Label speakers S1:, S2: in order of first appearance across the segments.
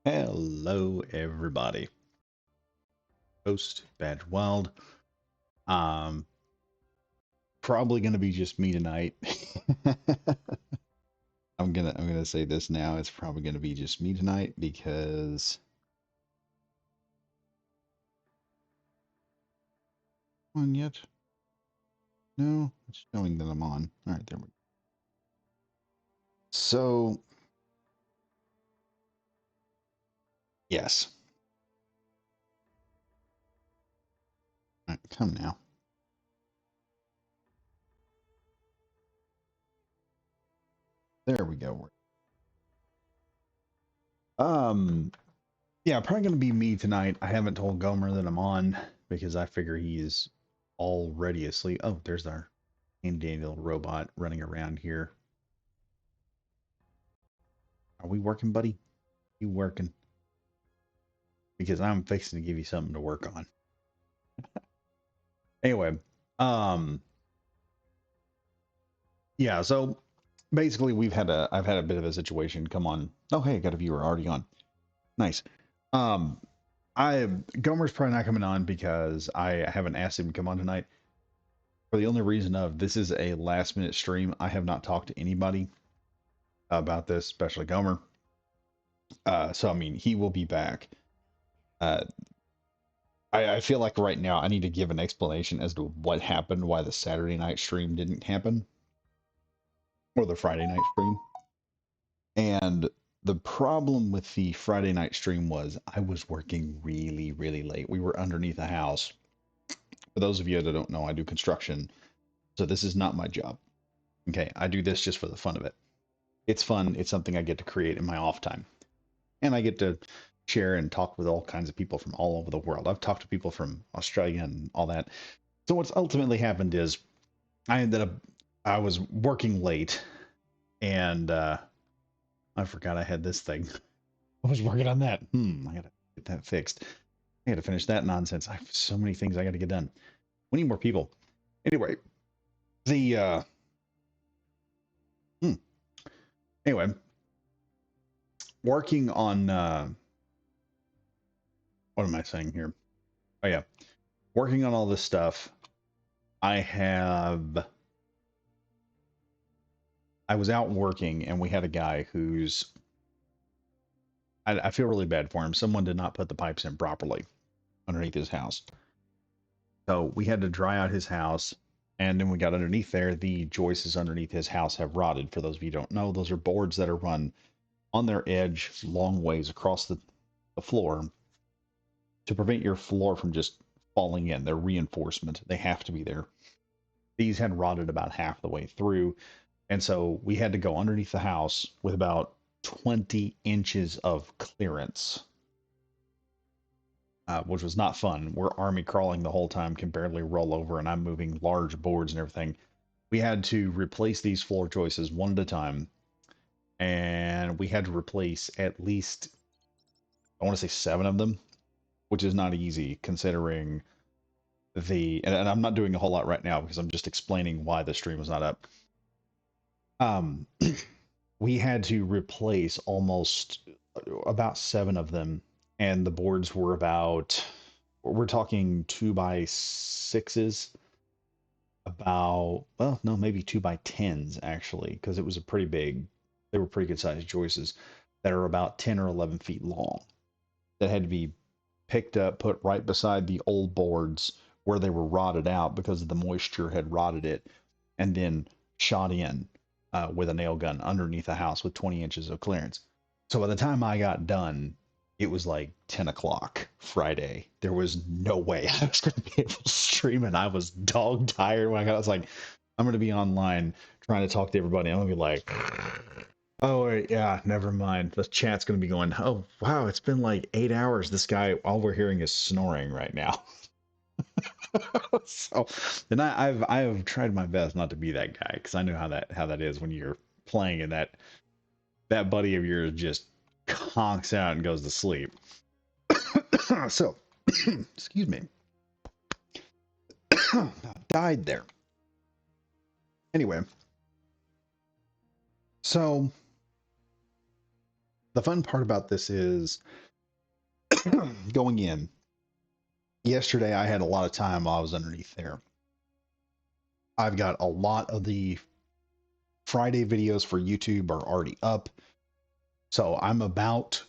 S1: Hello, everybody. Host Badge Wild. Um, Probably gonna be just me tonight. I'm gonna say this now. It's probably gonna be just me tonight because on yet? No, it's showing that I'm on. All right, there we go. So yes. All right, come now. There we go. Yeah, probably gonna be me tonight. I haven't told Gomer that I'm on because I figure he's already asleep. Oh, there's our Daniel robot running around here. Are we working, buddy? You working? Because I'm fixing to give you something to work on. Anyway, um, yeah. So basically, I've had a bit of a situation come on. Oh, hey, I got a viewer already on. Nice. Um, I Gomer's probably not coming on because I haven't asked him to come on tonight. For the only reason of this is a last minute stream. I have not talked to anybody about this, especially Gomer. So I mean, he will be back. Uh, I feel like right now I need to give an explanation as to what happened, why the Saturday night stream didn't happen, or the Friday night stream. And the problem with the Friday night stream was I was working really, really late. We were underneath a house. For those of you that don't know, I do construction. So this is not my job. Okay. I do this just for the fun of it. It's fun. It's something I get to create in my off time. And I get to share and talk with all kinds of people from all over the world. I've talked to people from Australia and all that. So what's ultimately happened is I was working late and I forgot I had this thing. I was working on that. I gotta get that fixed. I gotta finish that nonsense. I have so many things I gotta get done. We need more people. Anyway, the hmm, anyway, working on what am I saying here? Oh yeah, working on all this stuff. I was out working and we had a guy who's I feel really bad for him. Someone did not put the pipes in properly underneath his house. So we had to dry out his house. And then we got underneath there. The joists underneath his house have rotted. For those of you who don't know, those are boards that are run on their edge long ways across the floor to prevent your floor from just falling in. They're reinforcement. They have to be there. These had rotted about half the way through. And so we had to go underneath the house with about 20 inches of clearance, which was not fun. We're army crawling the whole time, can barely roll over, and I'm moving large boards and everything. We had to replace these floor joists one at a time, and we had to replace at least, I want to say 7 of them, which is not easy considering and I'm not doing a whole lot right now because I'm just explaining why the stream was not up. Um, we had to replace almost about 7 of them, and the boards were about, we're talking 2x6s, about, well, no, maybe 2x10s actually, because it was a pretty big, they were pretty good sized joists that are about 10 or 11 feet long that had to be picked up, put right beside the old boards where they were rotted out because the moisture had rotted it, and then shot in with a nail gun underneath the house with 20 inches of clearance. So by the time I got done, it was like 10 o'clock Friday. There was no way I was going to be able to stream, and I was dog tired when I got. I was like, I'm going to be online trying to talk to everybody. I'm going to be like, oh wait, yeah, never mind. The chat's going to be going, oh wow, it's been like 8 hours. This guy, all we're hearing is snoring right now. So, and I have tried my best not to be that guy because I know how that is when you're playing and that buddy of yours just conks out and goes to sleep. So, excuse me, died there. Anyway, so the fun part about this is going in. Yesterday, I had a lot of time while I was underneath there. I've got a lot of the Friday videos for YouTube are already up. So I'm about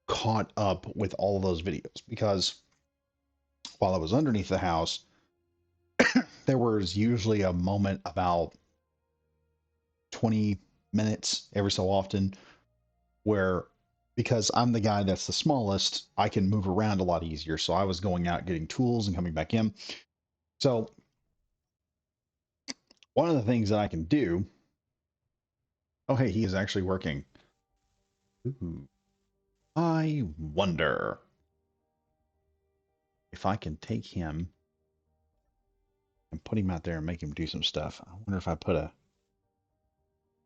S1: caught up with all of those videos because while I was underneath the house, there was usually a moment about 20 minutes every so often where because I'm the guy that's the smallest, I can move around a lot easier. So I was going out getting tools and coming back in. So one of the things that I can do, oh, hey, he is actually working. Ooh, I wonder if I can take him and put him out there and make him do some stuff. I wonder if I put a,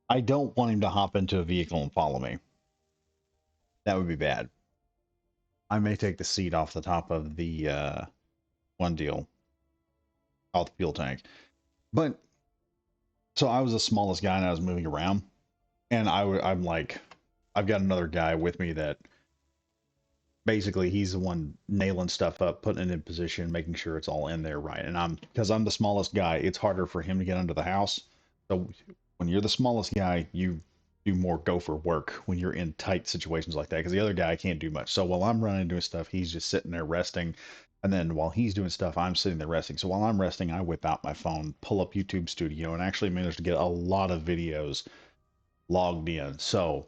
S1: I don't want him to hop into a vehicle and follow me. That would be bad. I may take the seat off the top of the one deal, off the fuel tank. But so I was the smallest guy and I was moving around, and I'm like, I've got another guy with me that basically he's the one nailing stuff up, putting it in position, making sure it's all in there right. And because I'm the smallest guy, it's harder for him to get under the house. So when you're the smallest guy, you do more gopher work when you're in tight situations like that because the other guy can't do much. So while I'm running and doing stuff, he's just sitting there resting. And then while he's doing stuff, I'm sitting there resting. So while I'm resting, I whip out my phone, pull up YouTube Studio, and actually manage to get a lot of videos logged in. So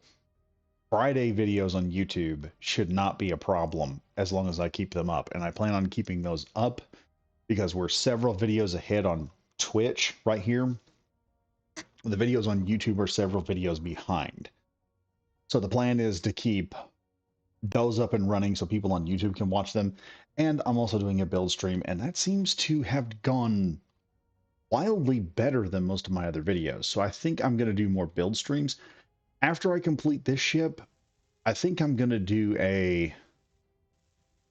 S1: Friday videos on YouTube should not be a problem as long as I keep them up. And I plan on keeping those up because we're several videos ahead on Twitch right here. The videos on YouTube are several videos behind. So the plan is to keep those up and running so people on YouTube can watch them. And I'm also doing a build stream, and that seems to have gone wildly better than most of my other videos. So I think I'm going to do more build streams. After I complete this ship, I think I'm going to do a... I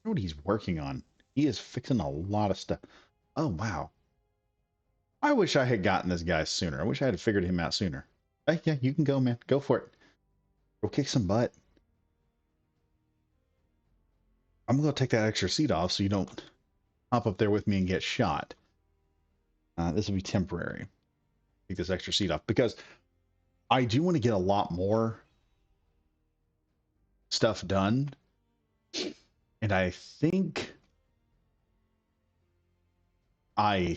S1: don't know what he's working on. He is fixing a lot of stuff. Oh, wow. I wish I had gotten this guy sooner. I wish I had figured him out sooner. Hey, yeah, you can go, man. Go for it. Go kick some butt. I'm going to take that extra seat off so you don't hop up there with me and get shot. This will be temporary. Take this extra seat off because I do want to get a lot more stuff done. And I think oh,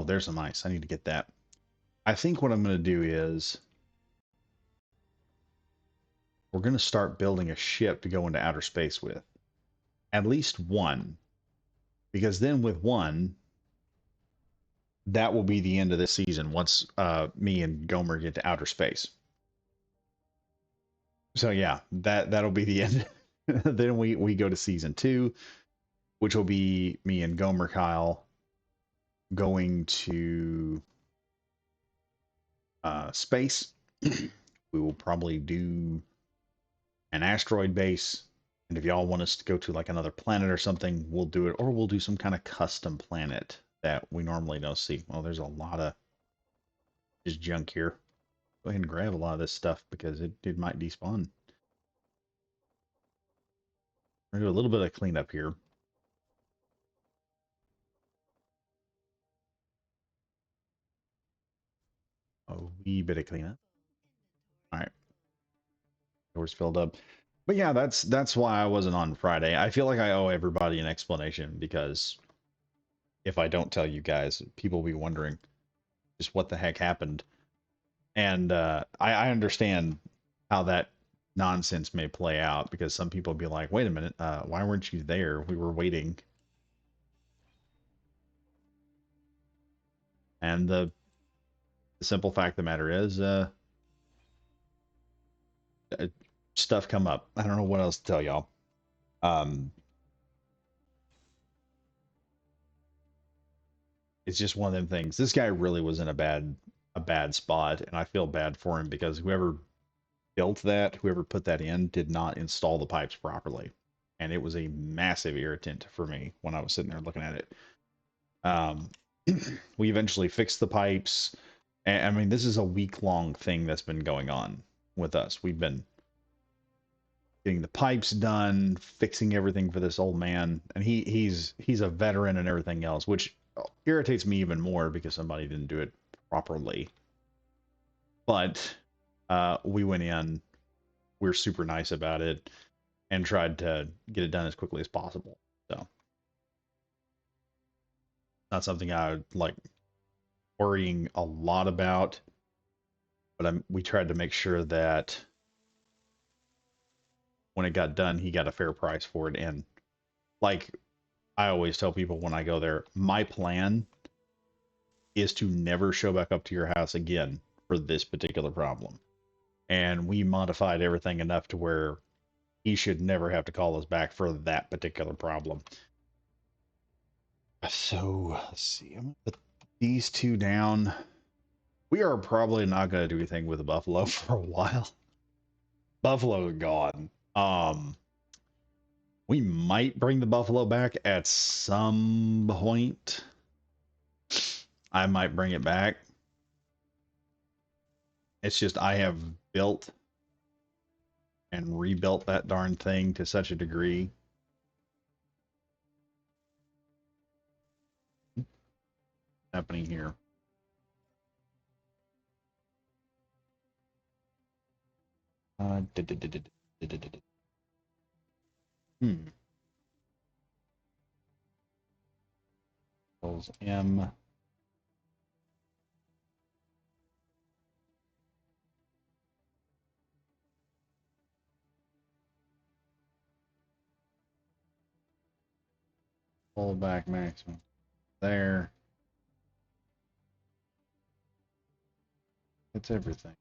S1: there's some ice. I need to get that. I think what I'm going to do is we're going to start building a ship to go into outer space with. At least one. Because then with one, that will be the end of this season once me and Gomer get to outer space. So yeah, that'll be the end. Then we go to season 2, which will be me and Gomer Kyle going to space. We will probably do an asteroid base, and if y'all want us to go to like another planet or something, we'll do it, or we'll do some kind of custom planet that we normally don't see. Well, there's a lot of just junk here. Go ahead and grab a lot of this stuff because it might despawn. We're gonna do a little bit of cleanup here. A wee bit of cleanup. All right, doors filled up. But yeah, that's why I wasn't on Friday. I feel like I owe everybody an explanation because if I don't tell you guys, people will be wondering just what the heck happened. And I understand how that nonsense may play out because some people will be like, wait a minute, why weren't you there? We were waiting. And the simple fact of the matter is, stuff come up. I don't know what else to tell y'all. It's just one of them things. This guy really was in a bad spot, and I feel bad for him because whoever built that, whoever put that in, did not install the pipes properly, and it was a massive irritant for me when I was sitting there looking at it. We eventually fixed the pipes. And I mean, this is a week-long thing that's been going on with us. We've been getting the pipes done, fixing everything for this old man, and he's a veteran and everything else, which irritates me even more because somebody didn't do it properly. But we went in, we're super nice about it, and tried to get it done as quickly as possible. So not something I would like worrying a lot about, but we tried to make sure that when it got done, he got a fair price for it. And like I always tell people when I go there, my plan is to never show back up to your house again for this particular problem. And we modified everything enough to where he should never have to call us back for that particular problem. So let's see. I'm gonna put these two down. We are probably not going to do anything with the buffalo for a while. Buffalo is gone. We might bring the buffalo back at some point. I might bring it back. It's just I have built and rebuilt that darn thing to such a degree. What's happening here? Uh, hmm. M. Pull back maximum. There. It's everything.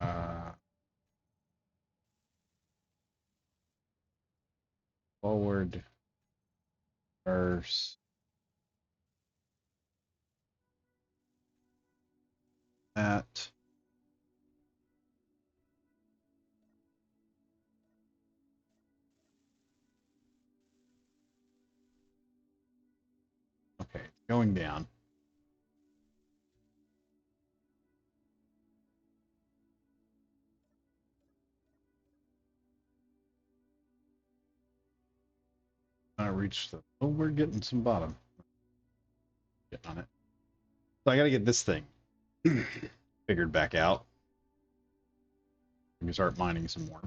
S1: Uh, Forward. Reverse. That. Okay, going down. I reached the. Oh, we're getting some bottom. Get on it. So I got to get this thing figured back out. We can start mining some more.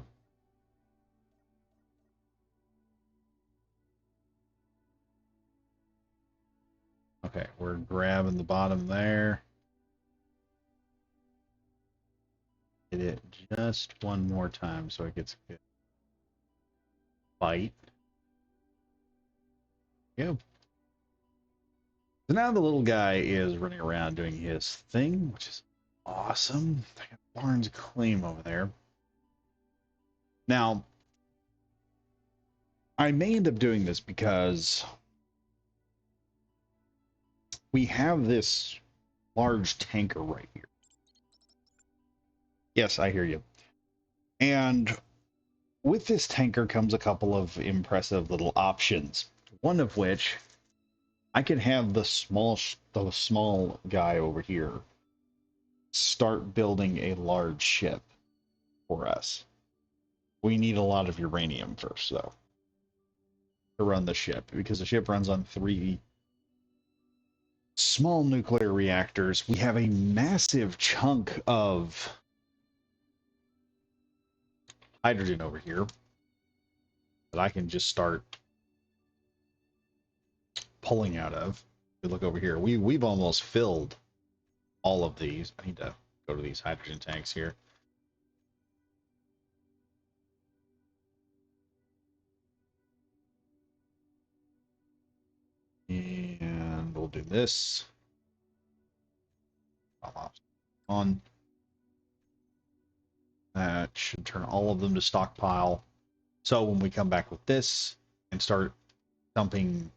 S1: Okay, we're grabbing the bottom there. Hit it just one more time so it gets a good bite. Yep. So now the little guy is running around doing his thing, which is awesome. I got Barnes Claim over there. Now, I may end up doing this because we have this large tanker right here. Yes, I hear you. And with this tanker comes a couple of impressive little options. One of which I can have the small guy over here start building a large ship for us. We need a lot of uranium first, though, to run the ship, because the ship runs on 3 small nuclear reactors. We have a massive chunk of hydrogen over here that I can just start pulling out of. If you look over here, we've almost filled all of these. I need to go to these hydrogen tanks here. And we'll do this. On. That should turn all of them to stockpile. So when we come back with this and start dumping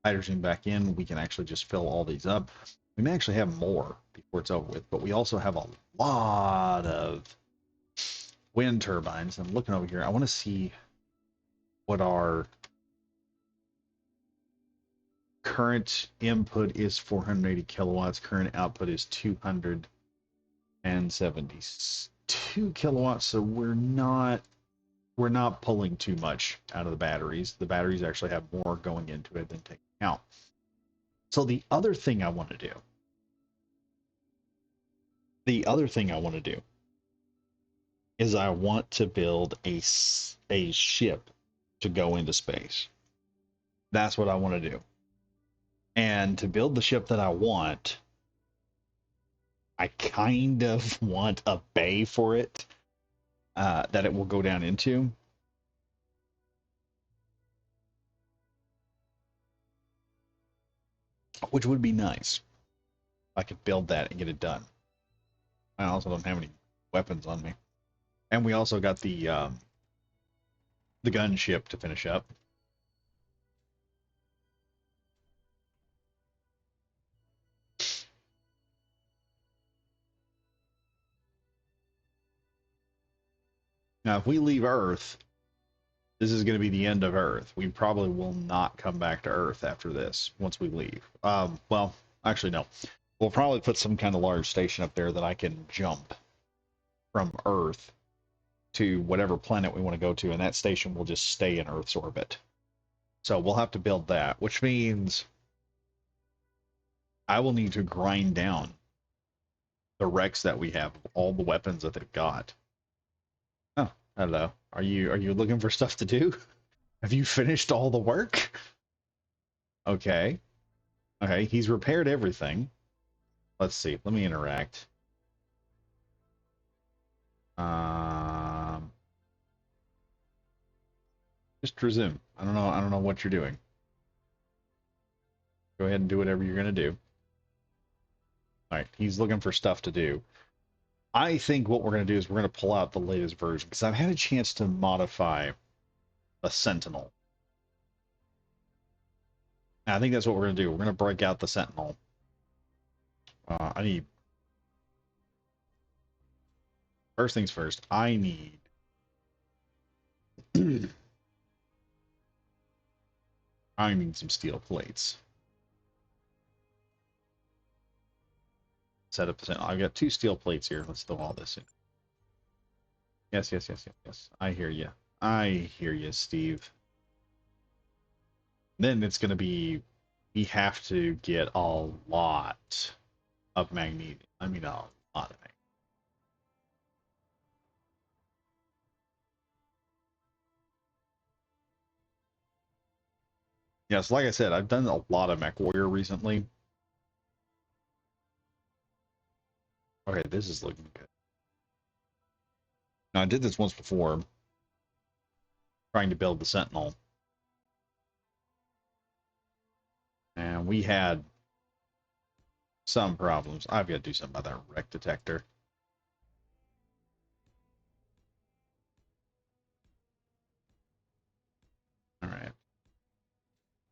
S1: hydrogen back in, we can actually just fill all these up. We may actually have more before it's over with, but we also have a lot of wind turbines. I'm looking over here. I want to see what our current input is 480 kilowatts. Current output is 272 kilowatts. So we're not pulling too much out of the batteries. The batteries actually have more going into it than taking out. So the other thing I want to do is I want to build a ship to go into space. That's what I want to do. And to build the ship that I want, I kind of want a bay for it that it will go down into. Which would be nice. I could build that and get it done. I also don't have any weapons on me. And we also got the gunship to finish up. Now, if we leave Earth, this is going to be the end of Earth. We probably will not come back to Earth after this once we leave. Well, actually, no. We'll probably put some kind of large station up there that I can jump from Earth to whatever planet we want to go to, and that station will just stay in Earth's orbit. So we'll have to build that, which means I will need to grind down the wrecks that we have, all the weapons that they've got. Oh, hello. Are you looking for stuff to do? Have you finished all the work? Okay. Okay, he's repaired everything. Let's see. Let me interact. Just resume. I don't know. I don't know what you're doing. Go ahead and do whatever you're gonna do. All right. He's looking for stuff to do. I think what we're gonna do is we're gonna pull out the latest version because I've had a chance to modify a Sentinel. And I think that's what we're gonna do. We're gonna break out the Sentinel. I need. First things first. I need. I need some steel plates. Set up the Sentinel. I've got 2 steel plates here. Let's throw all this in. Yes, yes, yes, yes, yes. I hear you. I hear you, Steve. Then it's going to be, we have to get a lot of magnesium. I mean, a lot of magnesium. Yes, like I said, I've done a lot of Mech Warrior recently. Okay, this is looking good. Now, I did this once before, trying to build the Sentinel. And we had some problems. I've got to do something about that wreck detector. All right.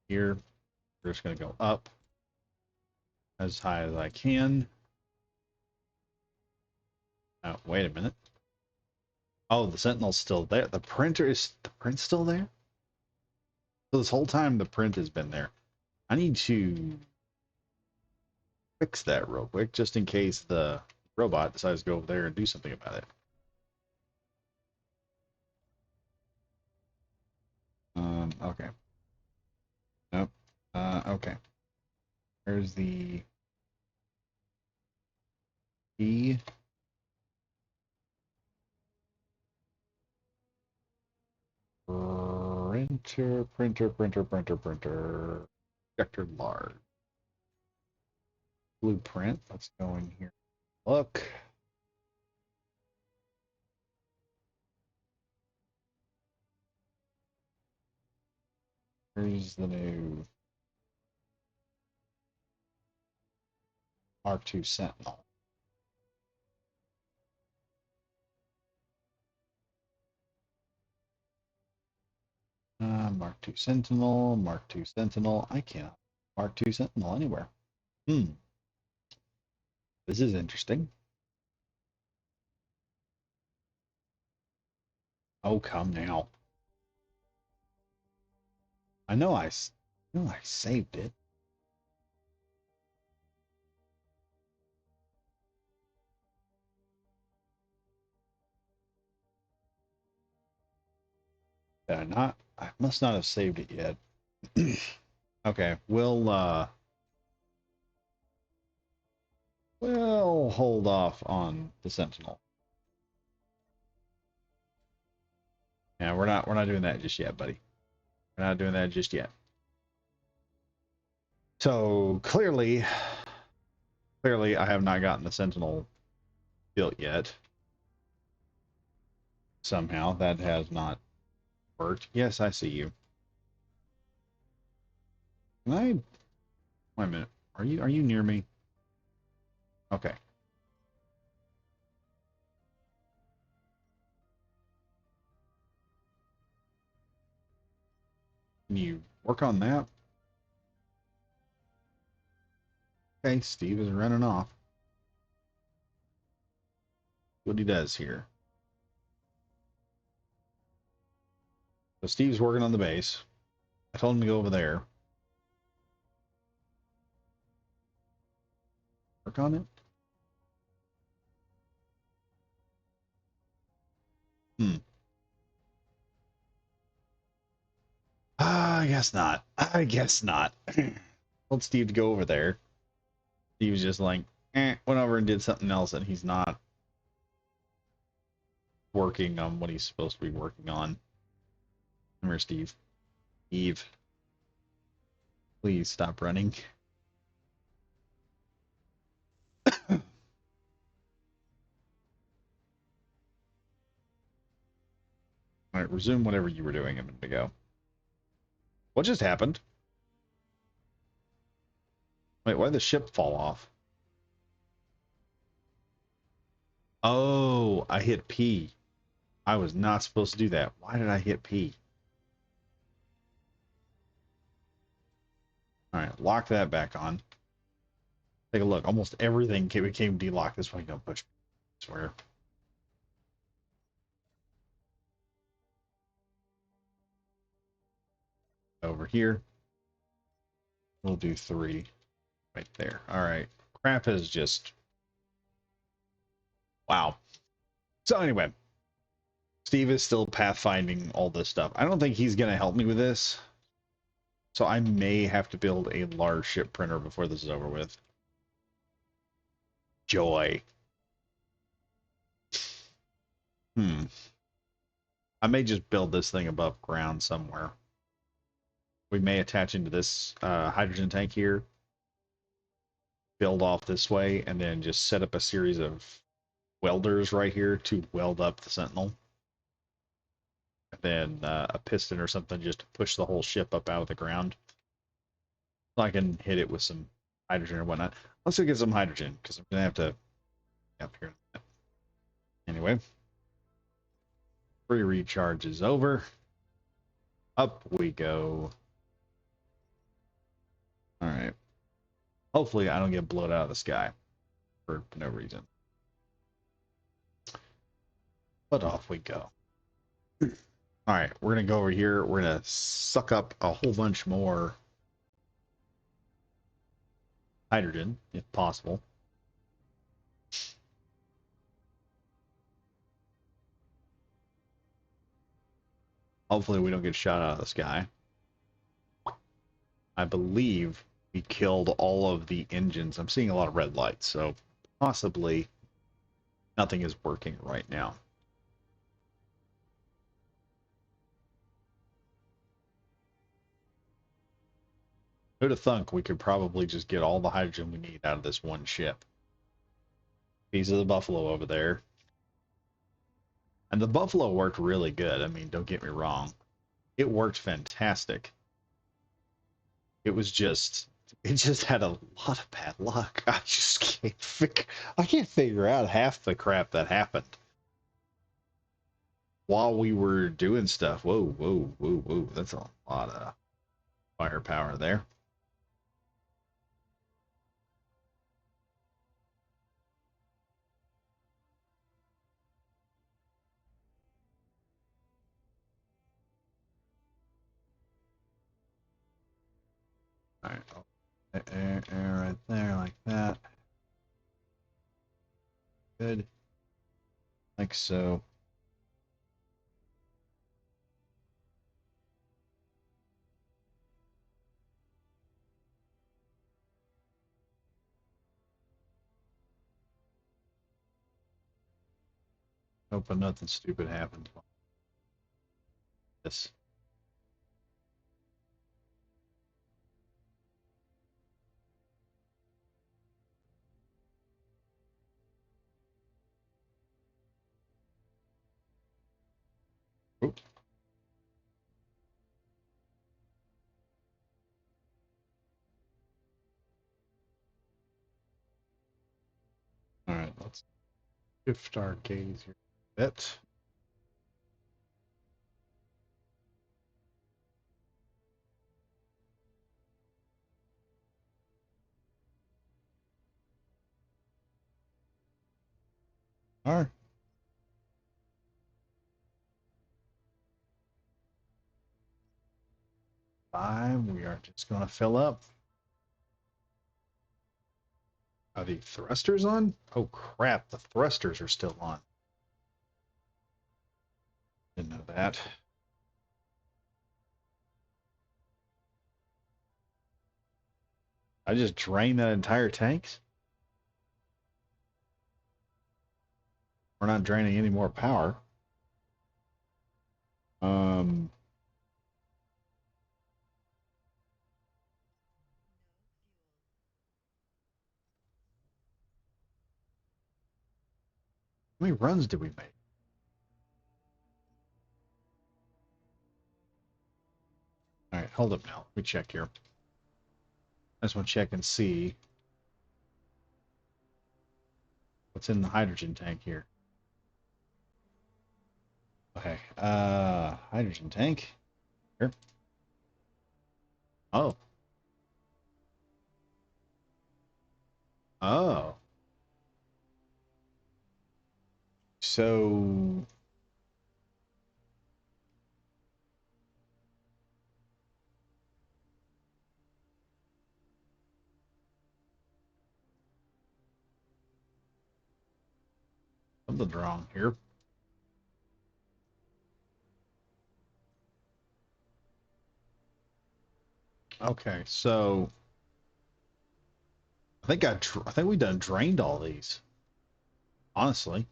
S1: Here, we're just going to go up as high as I can. Oh, wait a minute. Oh, the Sentinel's still there. The print still there? So this whole time the print has been there. I need to fix that real quick, just in case the robot decides to go over there and do something about it. Okay. Nope. Okay. There's the key. Printer. Projector large. Blueprint. Let's go in here. Look. Here's the new Mark II Sentinel. Mark II Sentinel, Mark II Sentinel. I can't Mark II Sentinel anywhere. This is interesting. Oh, come now. I know I saved it. Did I not? I must not have saved it yet. Okay, we'll hold off on the Sentinel. Yeah, we're not doing that just yet, buddy. We're not doing that just yet. So clearly I have not gotten the Sentinel built yet. Somehow that has not worked. Yes, I see you. Can I wait a minute. Are you near me? Okay. Can you work on that? Okay, Steve is running off. What he does here. So Steve's working on the base. I told him to go over there. Work on it. Hmm. I guess not. I guess not. Told Steve to go over there. He was just like, went over and did something else, and he's not working on what he's supposed to be working on. Come here, Steve. Eve, please stop running. All right, resume whatever you were doing a minute ago. What just happened? Wait, why did the ship fall off? Oh, I hit P. I was not supposed to do that. Why did I hit P? All right, lock that back on. Take a look. Almost everything became de-locked. This way, don't push me. I swear. Over here, we'll do 3 right there. All right. Crap is just wow. So anyway, Steve is still pathfinding all this stuff. I don't think he's gonna help me with this. So I may have to build a large ship printer before this is over with. Joy. Hmm. I may just build this thing above ground somewhere. We may attach into this hydrogen tank here, build off this way, and then just set up a series of welders right here to weld up the Sentinel. And then a piston or something just to push the whole ship up out of the ground. So I can hit it with some hydrogen or whatnot. Let's go get some hydrogen, because I'm going to have to up here. Anyway, free recharge is over. Up we go. All right. Hopefully I don't get blown out of the sky for no reason. But off we go. All right, we're going to go over here. We're going to suck up a whole bunch more hydrogen, if possible. Hopefully we don't get shot out of the sky. I believe we killed all of the engines. I'm seeing a lot of red lights, so possibly nothing is working right now. Who'd have thunk we could probably just get all the hydrogen we need out of this one ship. These are the Buffalo over there. And the Buffalo worked really good. I mean, don't get me wrong. It worked fantastic. It just had a lot of bad luck. I can't figure out half the crap that happened while we were doing stuff. Whoa, whoa, whoa, whoa. That's a lot of firepower there. All right. Air right there, like that. Good. Like so. Hoping nothing stupid happens. This. Oop. All right, let's shift our gaze here a bit. All right. Five. We are just going to fill up. Are the thrusters on? Oh crap, the thrusters are still on. Didn't know that. I just drained that entire tank. We're not draining any more power. Um, how many runs did we make? All right, hold up now. Let me check here. I just want to check and see what's in the hydrogen tank here. Okay, hydrogen tank. Here. Oh. Oh. So something's wrong here. Okay, so I think we done drained all these. Honestly.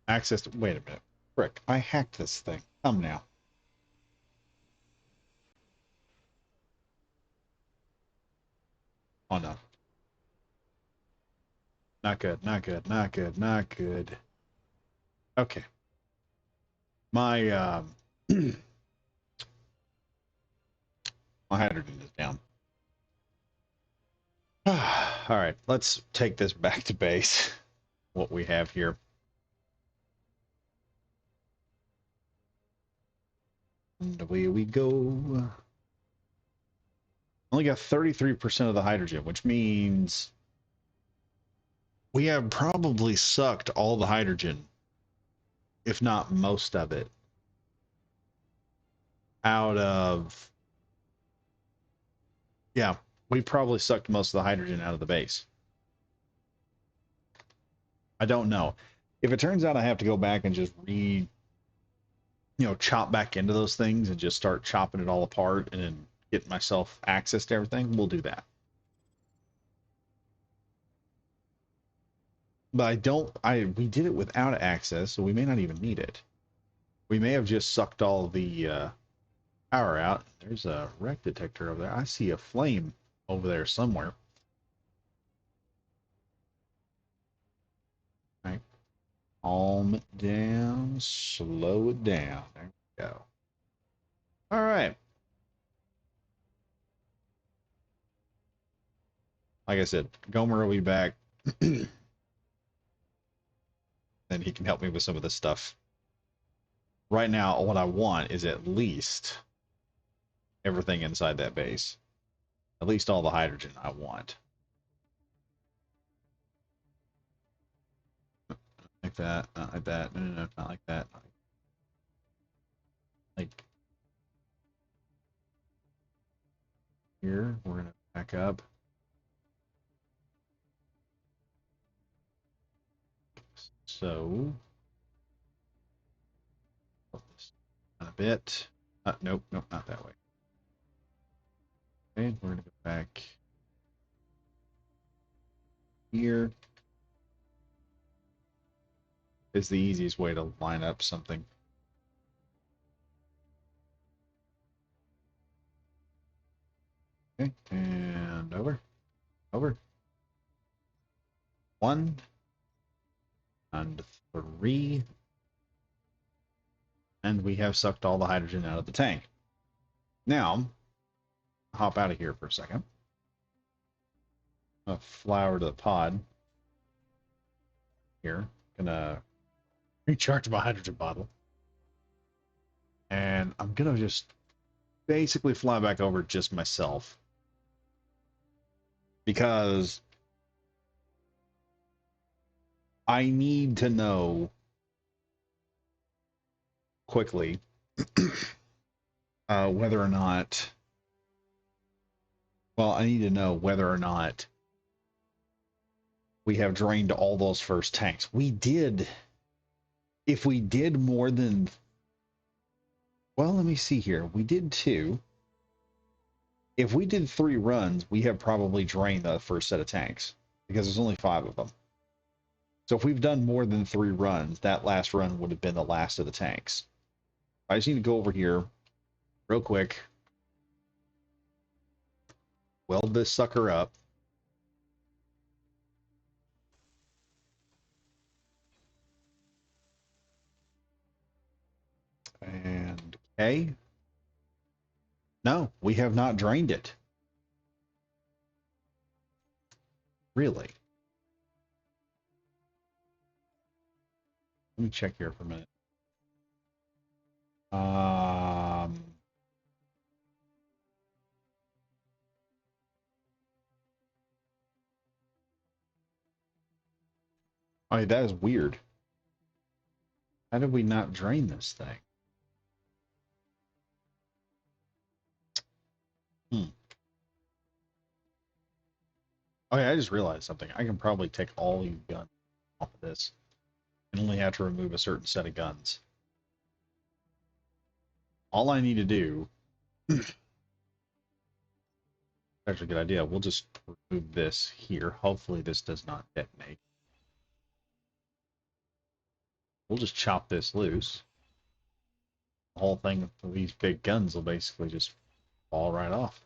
S1: Access to, wait a minute. Frick, I hacked this thing. Come now. Oh no. Not good, not good, not good, not good. Okay. My my hydrogen is down. All right, let's take this back to base. What we have here. And away we go. Only got 33% of the hydrogen, which means we have probably sucked all the hydrogen, if not most of it, out of. Yeah, we probably sucked most of the hydrogen out of the base. I don't know. If it turns out I have to go back and just chop back into those things and just start chopping it all apart and then get myself access to everything, we'll do that. But we did it without access, so we may not even need it. We may have just sucked all the power out. There's a wreck detector over there. I see a flame over there somewhere. All right. Calm it down, slow it down. There we go. All right. Like I said, Gomer will be back. Then he can help me with some of this stuff. Right now, what I want is at least everything inside that base. At least all the hydrogen I want. Like that, not like that. No, no, no, not like that. Like here, we're gonna back up. So, a bit. Nope, nope, not that way. Okay, we're gonna go back here. Is the easiest way to line up something. Okay, and over. 1 and 3. And we have sucked all the hydrogen out of the tank. Now, hop out of here for a second. I'll fly over to the pod. Here. Gonna recharge my hydrogen bottle. And I'm gonna just basically fly back over just myself. Because I need to know quickly whether or not, well, I need to know whether or not we have drained all those first tanks. We did. If we did more than, well, let me see here. We did 2. If we did 3 runs, we have probably drained the first set of tanks because there's only 5 of them. So if we've done more than 3 runs, that last run would have been the last of the tanks. I just need to go over here real quick, weld this sucker up. And okay. No, we have not drained it. Really? Let me check here for a minute. Oh, that is weird. How did we not drain this thing? Okay, I just realized something. I can probably take all you guns off of this and only have to remove a certain set of guns. All I need to do, actually a good idea, we'll just remove this here. Hopefully this does not detonate. We'll just chop this loose. The whole thing with these big guns will basically just fall right off.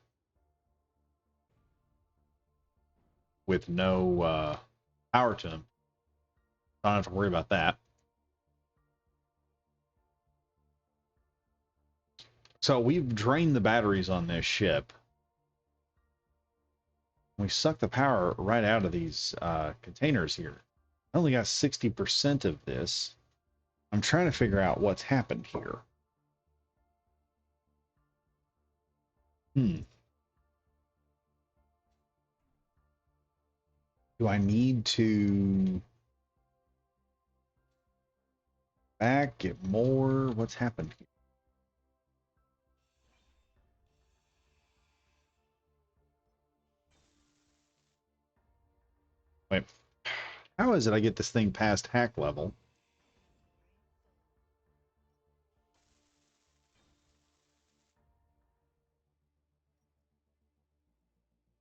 S1: With no power to them. Don't have to worry about that. So we've drained the batteries on this ship. We suck the power right out of these containers here. I only got 60% of this. I'm trying to figure out what's happened here. Do I need to get more? What's happened here? Wait, how is it I get this thing past hack level?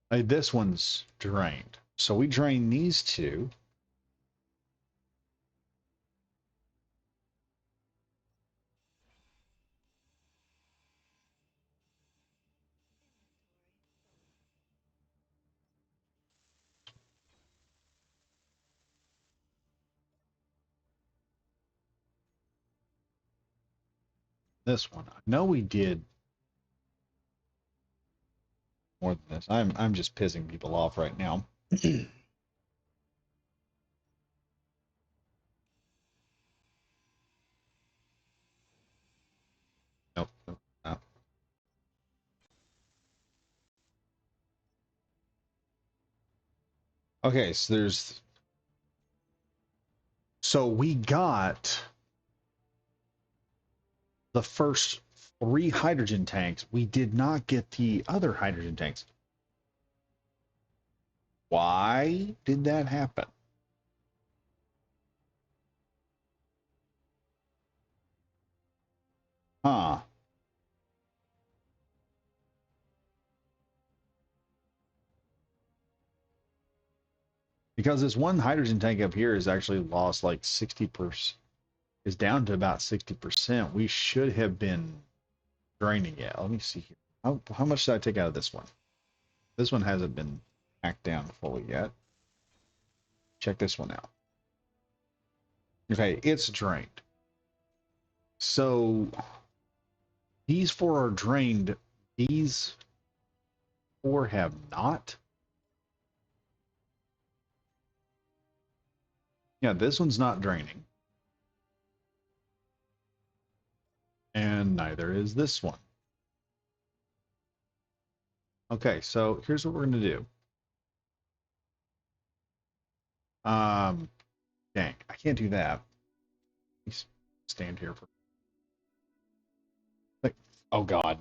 S1: This one's drained. So we drain these 2. This one. I know we did more than this. I'm just pissing people off right now. Nope, nope, no. Okay, so we got the first 3 hydrogen tanks. We did not get the other hydrogen tanks. Why did that happen? Huh. Because this one hydrogen tank up here is actually lost like 60%, is down to about 60%. We should have been draining it. Let me see here. How much did I take out of this one? This one hasn't been packed down fully yet. Check this one out. Okay, it's drained. So these four are drained. These four have not. Yeah, this one's not draining. And neither is this one. Okay, so here's what we're going to do. Dang, I can't do that. Stand here for. Like, oh God,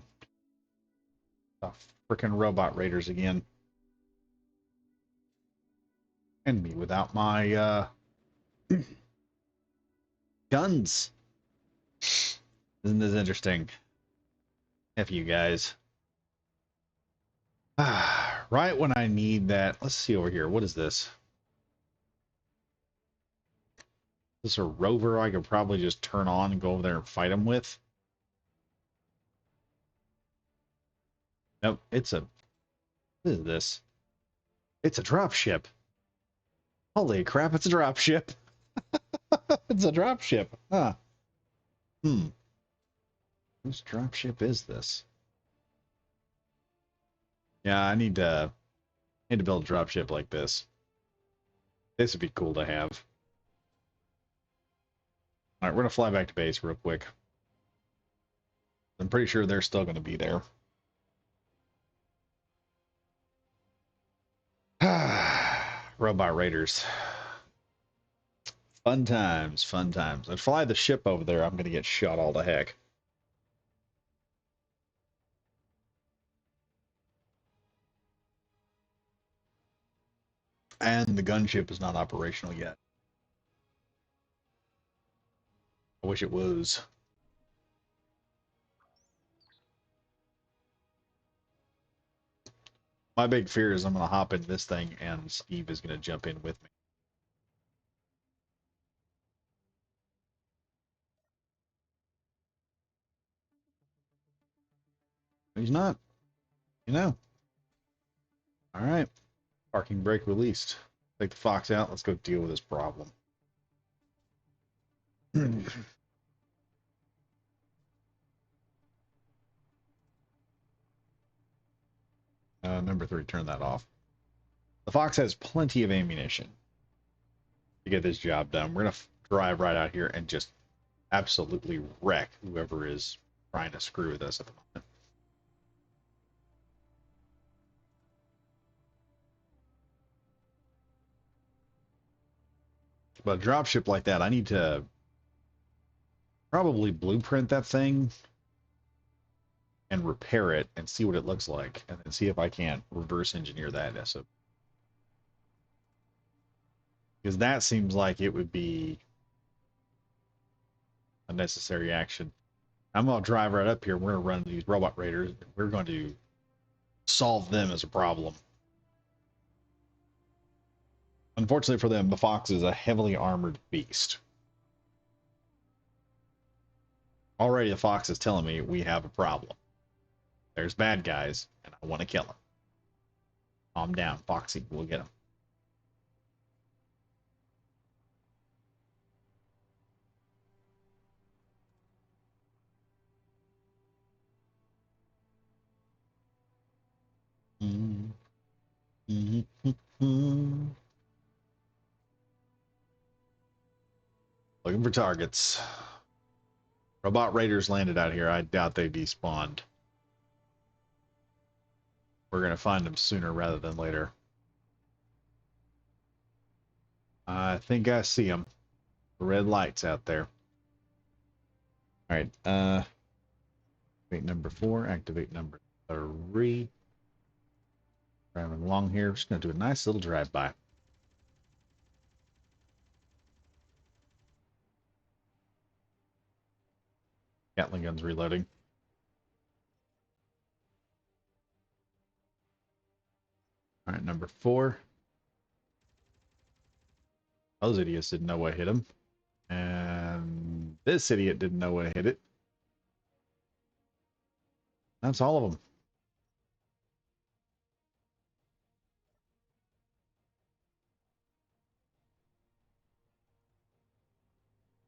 S1: the freaking robot raiders again, and me without my guns. Isn't this interesting? F you guys. Right when I need that. Let's see over here. What is this? Is this a rover I could probably just turn on and go over there and fight them with? Nope, it's a. What is this? It's a dropship. Holy crap, it's a dropship. It's a dropship. Huh. Hmm. Whose dropship is this? Yeah, I need to build a dropship like this. This would be cool to have. Alright, we're gonna fly back to base real quick. I'm pretty sure they're still gonna be there. Robot raiders. Fun times, fun times. I'd fly the ship over there, I'm gonna get shot all to heck. And the gunship is not operational yet. I wish it was. My big fear is I'm gonna hop in this thing and Steve is gonna jump in with me. He's not, you know. Alright. Parking brake released. Take the Fox out, let's go deal with this problem. Number 3, turn that off. The Fox has plenty of ammunition to get this job done. We're going to drive right out here and just absolutely wreck whoever is trying to screw with us at the moment. But a dropship like that, I need to probably blueprint that thing and repair it and see what it looks like, and then see if I can't reverse engineer that SOP. Because that seems like it would be a necessary action. I'm going to drive right up here. We're going to run these robot raiders. We're going to solve them as a problem. Unfortunately for them, the Fox is a heavily armored beast. Already the Fox is telling me we have a problem. There's bad guys, and I want to kill them. Calm down, Foxy. We'll get them. Looking for targets. Robot raiders landed out here. I doubt they despawned. We're going to find them sooner rather than later. I think I see them. Red lights out there. All right. Activate number 4. Activate number 3. Driving along here. Just going to do a nice little drive-by. Gatling gun's reloading. All right, number 4. Those idiots didn't know what hit him. And this idiot didn't know what hit it. That's all of them.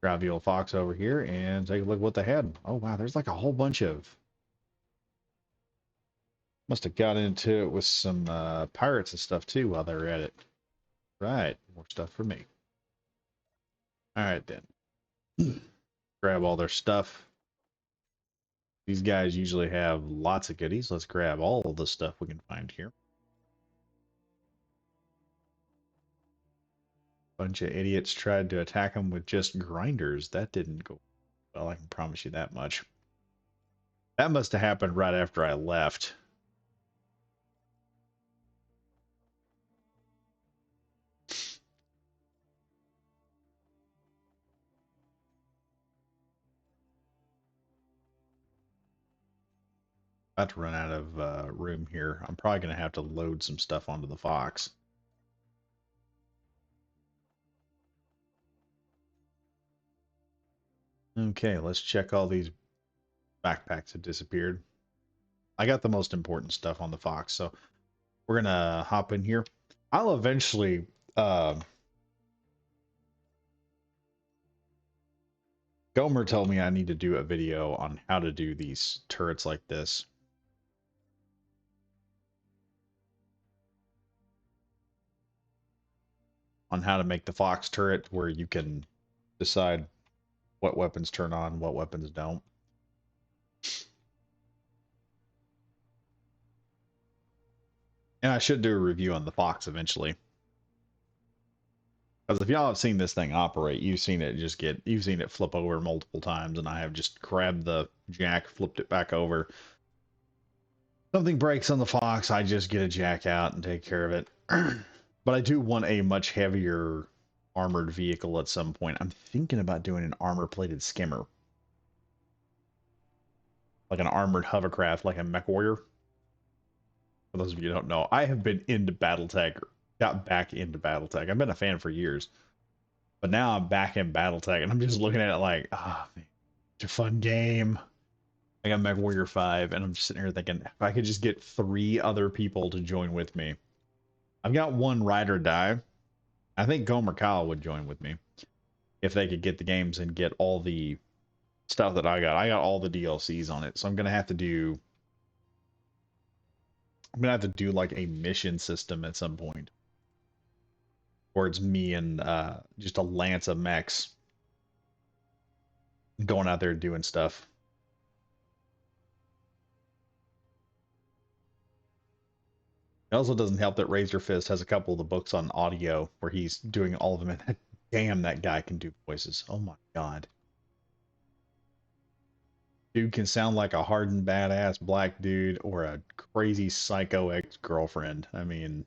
S1: Grab the old fox over here and take a look at what they had. Oh, wow. There's like a whole bunch of... Must have got into it with some pirates and stuff too while they were at it. Right. More stuff for me. All right, then. Grab all their stuff. These guys usually have lots of goodies. Let's grab all of the stuff we can find here. Bunch of idiots tried to attack them with just grinders. That didn't go well, I can promise you that much. That must have happened right after I left. About to run out of room here. I'm probably going to have to load some stuff onto the Fox. Okay, let's check all these backpacks that disappeared. I got the most important stuff on the Fox, so we're going to hop in here. I'll eventually... Gomer told me I need to do a video on how to do these turrets like this. On how to make the Fox turret where you can decide what weapons turn on, what weapons don't. And I should do a review on the Fox eventually. Because if y'all have seen this thing operate, you've seen it flip over multiple times, and I have just grabbed the jack, flipped it back over. Something breaks on the Fox, I just get a jack out and take care of it. But I do want a much heavier armored vehicle at some point. I'm thinking about doing an armor-plated skimmer. Like an armored hovercraft, like a mech warrior. For those of you who don't know, I have been into BattleTech, got back into BattleTech. I've been a fan for years. But now I'm back in BattleTech, and I'm just looking at it like, ah, oh, it's a fun game. I got Mech Warrior 5, and I'm just sitting here thinking, if I could just get 3 other people to join with me. I've got one ride or die. I think Gomer Kyle would join with me if they could get the games and get all the stuff that I got. I got all the DLCs on it, so I'm gonna have to do like a mission system at some point. Where it's me and just a lance of mechs going out there doing stuff. It also doesn't help that Razor Fist has a couple of the books on audio where he's doing all of them, and damn, that guy can do voices. Oh my god. Dude can sound like a hardened badass black dude or a crazy psycho ex-girlfriend. I mean,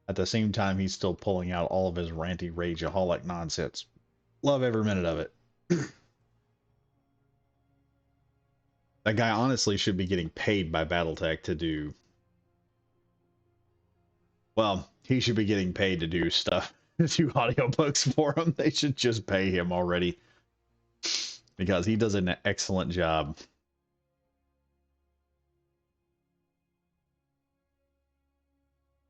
S1: at the same time, he's still pulling out all of his ranty rageaholic nonsense. Love every minute of it. That guy honestly should be getting paid by BattleTech to do... Well, he should be getting paid to do stuff, to do audiobooks for him. They should just pay him already. Because he does an excellent job.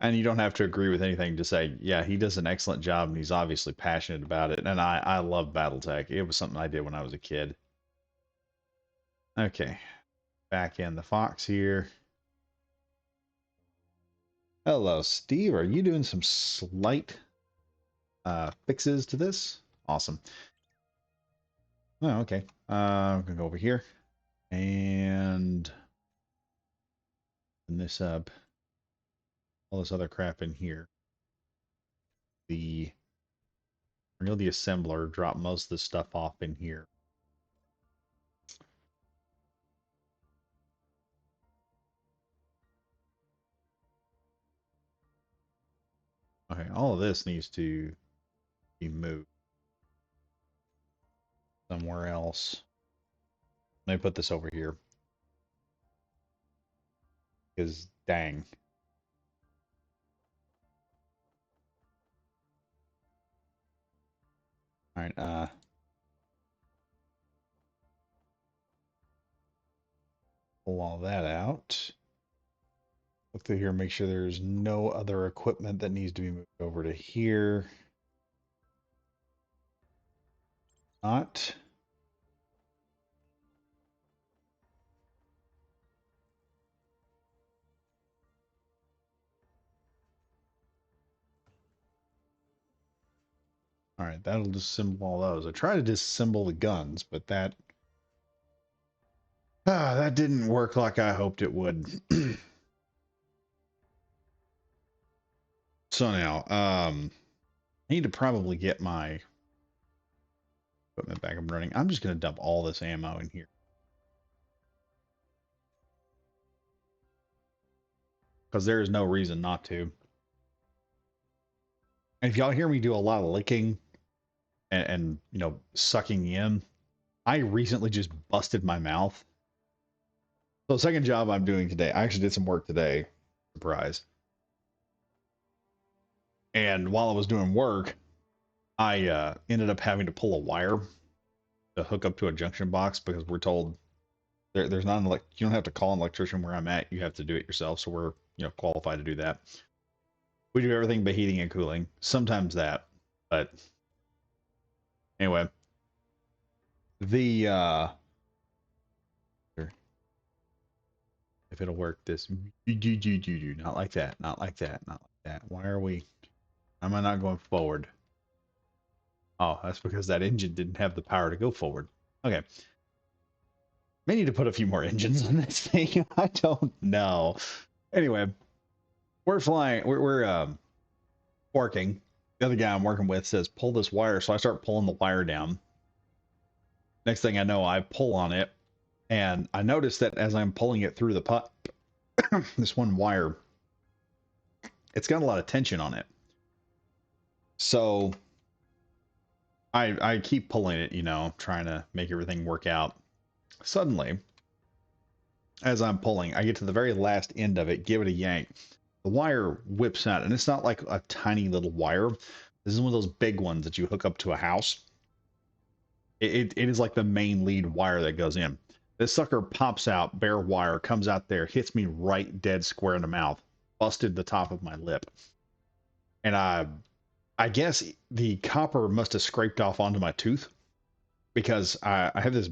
S1: And you don't have to agree with anything to say, yeah, he does an excellent job and he's obviously passionate about it. And I love BattleTech. It was something I did when I was a kid. Okay. Back in the Fox here. Hello, Steve. Are you doing some slight fixes to this? Awesome. Oh, okay. I'm going to go over here and this up. All this other crap in here. The assembler, drop most of the stuff off in here. Okay, all of this needs to be moved somewhere else. Let me put this over here. Because, dang. All right, pull all that out. Look through here, make sure there's no other equipment that needs to be moved over to here. Not. All right, that'll disassemble all those. I tried to disassemble the guns, but that didn't work like I hoped it would. So now, I need to probably get my equipment back up and running. I'm just going to dump all this ammo in here because there is no reason not to. And if y'all hear me do a lot of licking and you know sucking in, I recently just busted my mouth. So the second job I'm doing today, I actually did some work today. Surprise. And while I was doing work, I ended up having to pull a wire to hook up to a junction box because we're told there's not an you don't have to call an electrician where I'm at. You have to do it yourself. So we're qualified to do that. We do everything but heating and cooling. Sometimes that, but anyway, the if it'll work, this not like that, not like that, not like that. Why are we? Am I not going forward? Oh, that's because that engine didn't have the power to go forward. Okay. May need to put a few more engines on this thing. I don't know. Anyway, we're flying. We're working. The other guy I'm working with says, pull this wire. So I start pulling the wire down. Next thing I know, I pull on it. And I notice that as I'm pulling it through the putt, this one wire, it's got a lot of tension on it. So I keep pulling it, trying to make everything work out. Suddenly, as I'm pulling, I get to the very last end of it, give it a yank. The wire whips out, and it's not like a tiny little wire. This is one of those big ones that you hook up to a house. It is like the main lead wire that goes in. This sucker pops out, bare wire, comes out there, hits me right dead square in the mouth, busted the top of my lip. And I guess the copper must have scraped off onto my tooth because I have this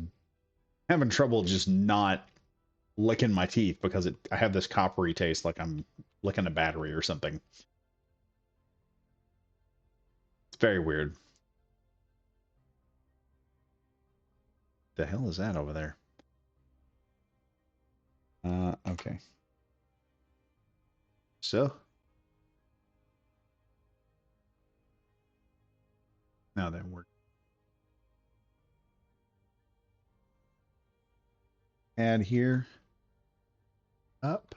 S1: having trouble just not licking my teeth because I have this coppery taste like I'm licking a battery or something. It's very weird. The hell is that over there? Okay. So now then we're add here up.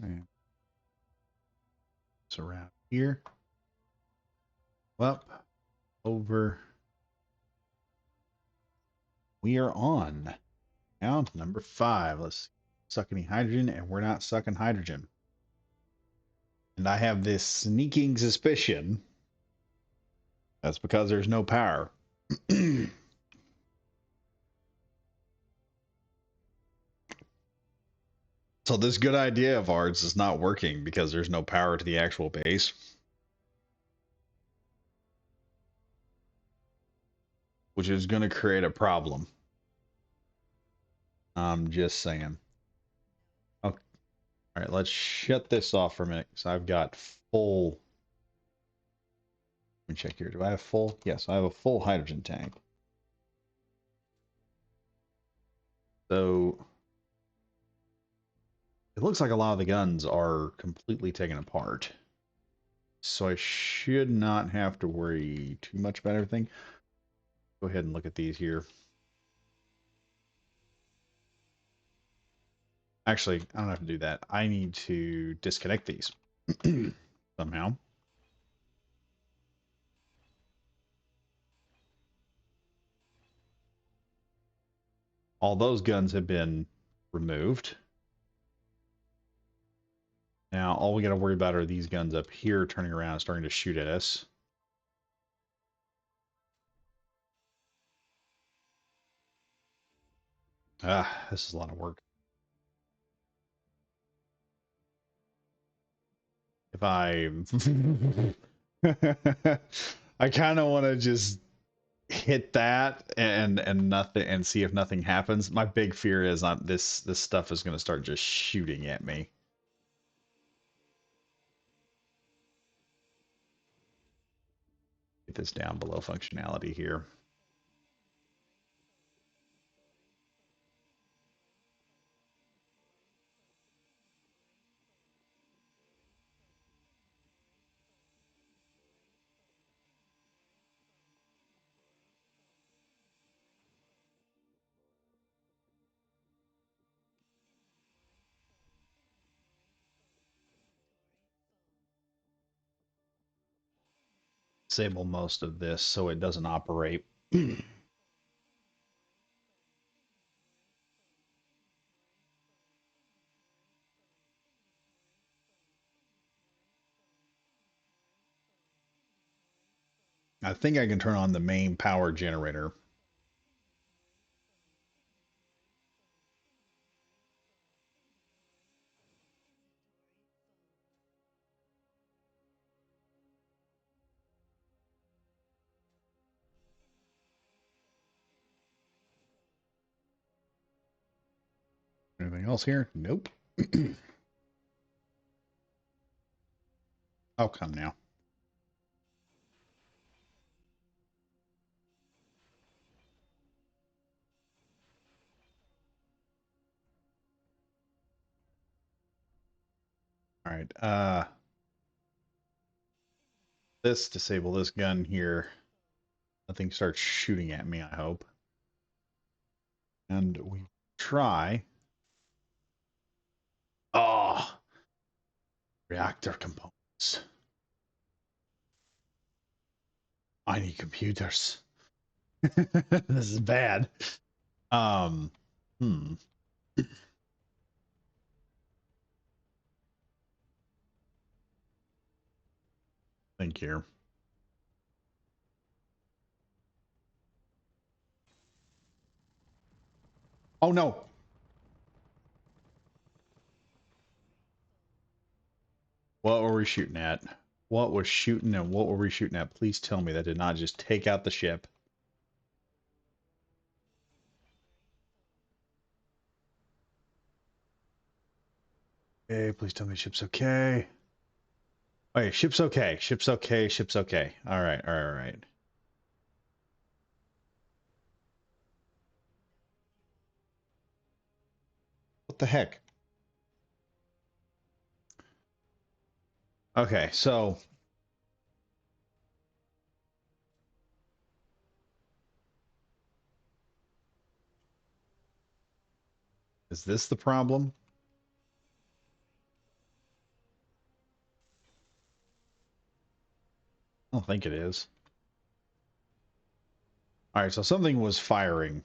S1: And it's around here. Up, over. We are on now number 5. Let's suck any hydrogen, and we're not sucking hydrogen. And I have this sneaking suspicion that's because there's no power. So this good idea of ours is not working because there's no power to the actual base. Which is going to create a problem. I'm just saying. Okay. All right, let's shut this off for a minute. So I've got full. Let me check here. Do I have full? Yes, I have a full hydrogen tank. So it looks like a lot of the guns are completely taken apart. So I should not have to worry too much about everything. Go ahead and look at these here. Actually, I don't have to do that. I need to disconnect these somehow. All those guns have been removed. Now, all we got to worry about are these guns up here turning around and starting to shoot at us. Ah, this is a lot of work. If I... I kind of want to just hit that and nothing and see if nothing happens. My big fear is this stuff is going to start just shooting at me. Get this down below functionality here. Disable most of this so it doesn't operate. I think I can turn on the main power generator. Anything else here? Nope. I'll come now. All right. This disable this gun here. Nothing starts shooting at me, I hope. And we try. Oh, reactor components. I need computers. This is bad. Um, hmm. Think here. Oh no. What were we shooting at? What was shooting and what were we shooting at? Please tell me that did not just take out the ship. Okay, please tell me ship's okay. Okay, ship's okay. Ship's okay. Ship's okay. All right. All right. All right. What the heck? Okay, so is this the problem? I don't think it is. All right, so something was firing.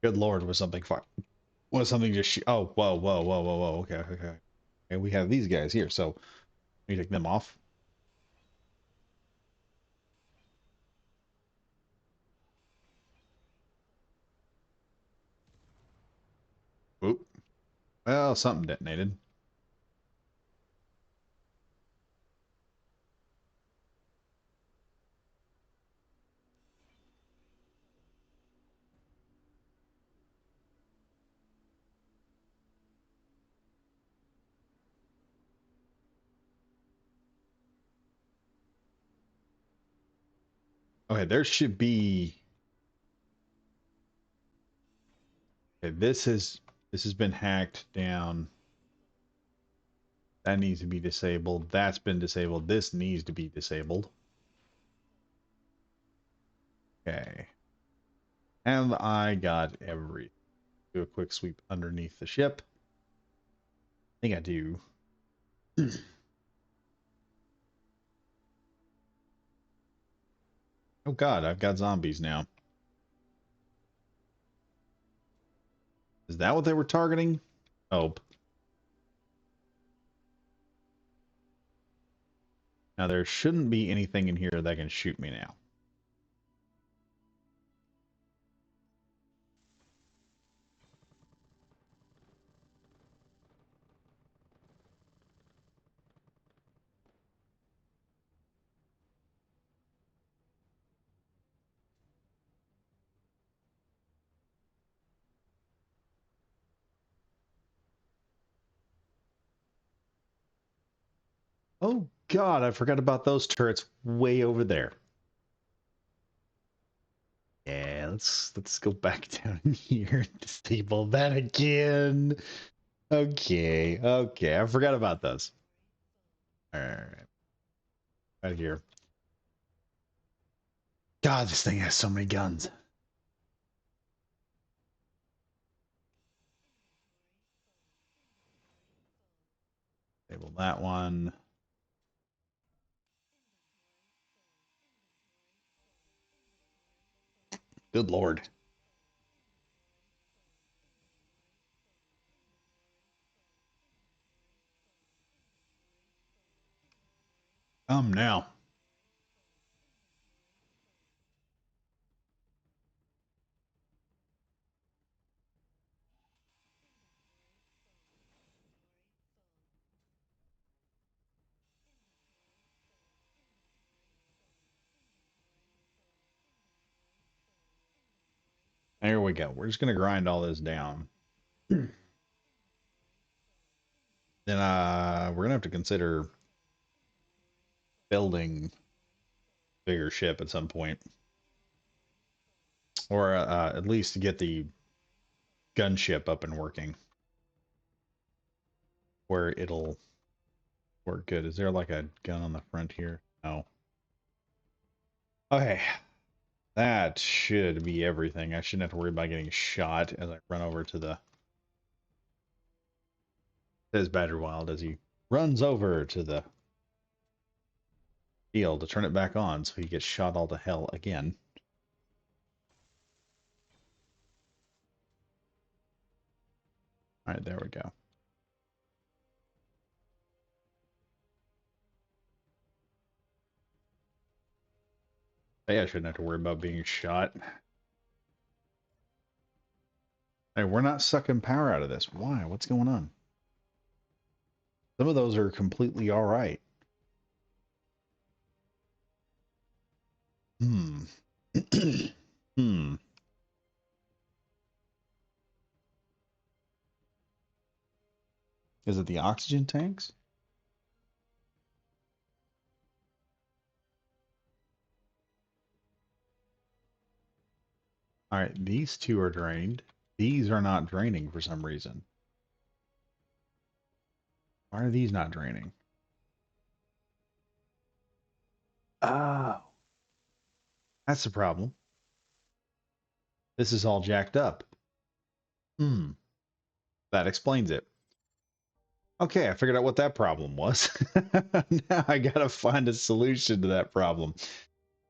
S1: Good Lord, was something fire? Was something just? Oh, whoa, whoa, whoa, whoa, whoa. Okay, okay. And we have these guys here, so we take them off. Oop. Well, something detonated. Okay, there should be. Okay, this has been hacked down. That needs to be disabled. That's been disabled. This needs to be disabled. Okay. And I got everything. Do a quick sweep underneath the ship. I think I do. Oh god, I've got zombies now. Is that what they were targeting? Oh. Now there shouldn't be anything in here that can shoot me now. Oh god, I forgot about those turrets way over there. Yeah, let's go back down here and disable that again. Okay, okay, I forgot about those. All right, right here. God, this thing has so many guns. Disable that one. Good lord. Now. There we go. We're just gonna grind all this down. Then we're gonna have to consider building a bigger ship at some point. Or at least to get the gunship up and working. Where it'll work good. Is there like a gun on the front here? No. Okay. That should be everything. I shouldn't have to worry about getting shot as I run over to the... Says Badger Wild as he runs over to the field to turn it back on so he gets shot all to hell again. Alright, there we go. Hey, I shouldn't have to worry about being shot. Hey, we're not sucking power out of this. Why? What's going on? Some of those are completely alright. Hmm. Hmm. Is it the oxygen tanks? Alright, these two are drained. These are not draining for some reason. Why are these not draining? Oh. That's the problem. This is all jacked up. Hmm. That explains it. Okay, I figured out what that problem was. Now I gotta find a solution to that problem.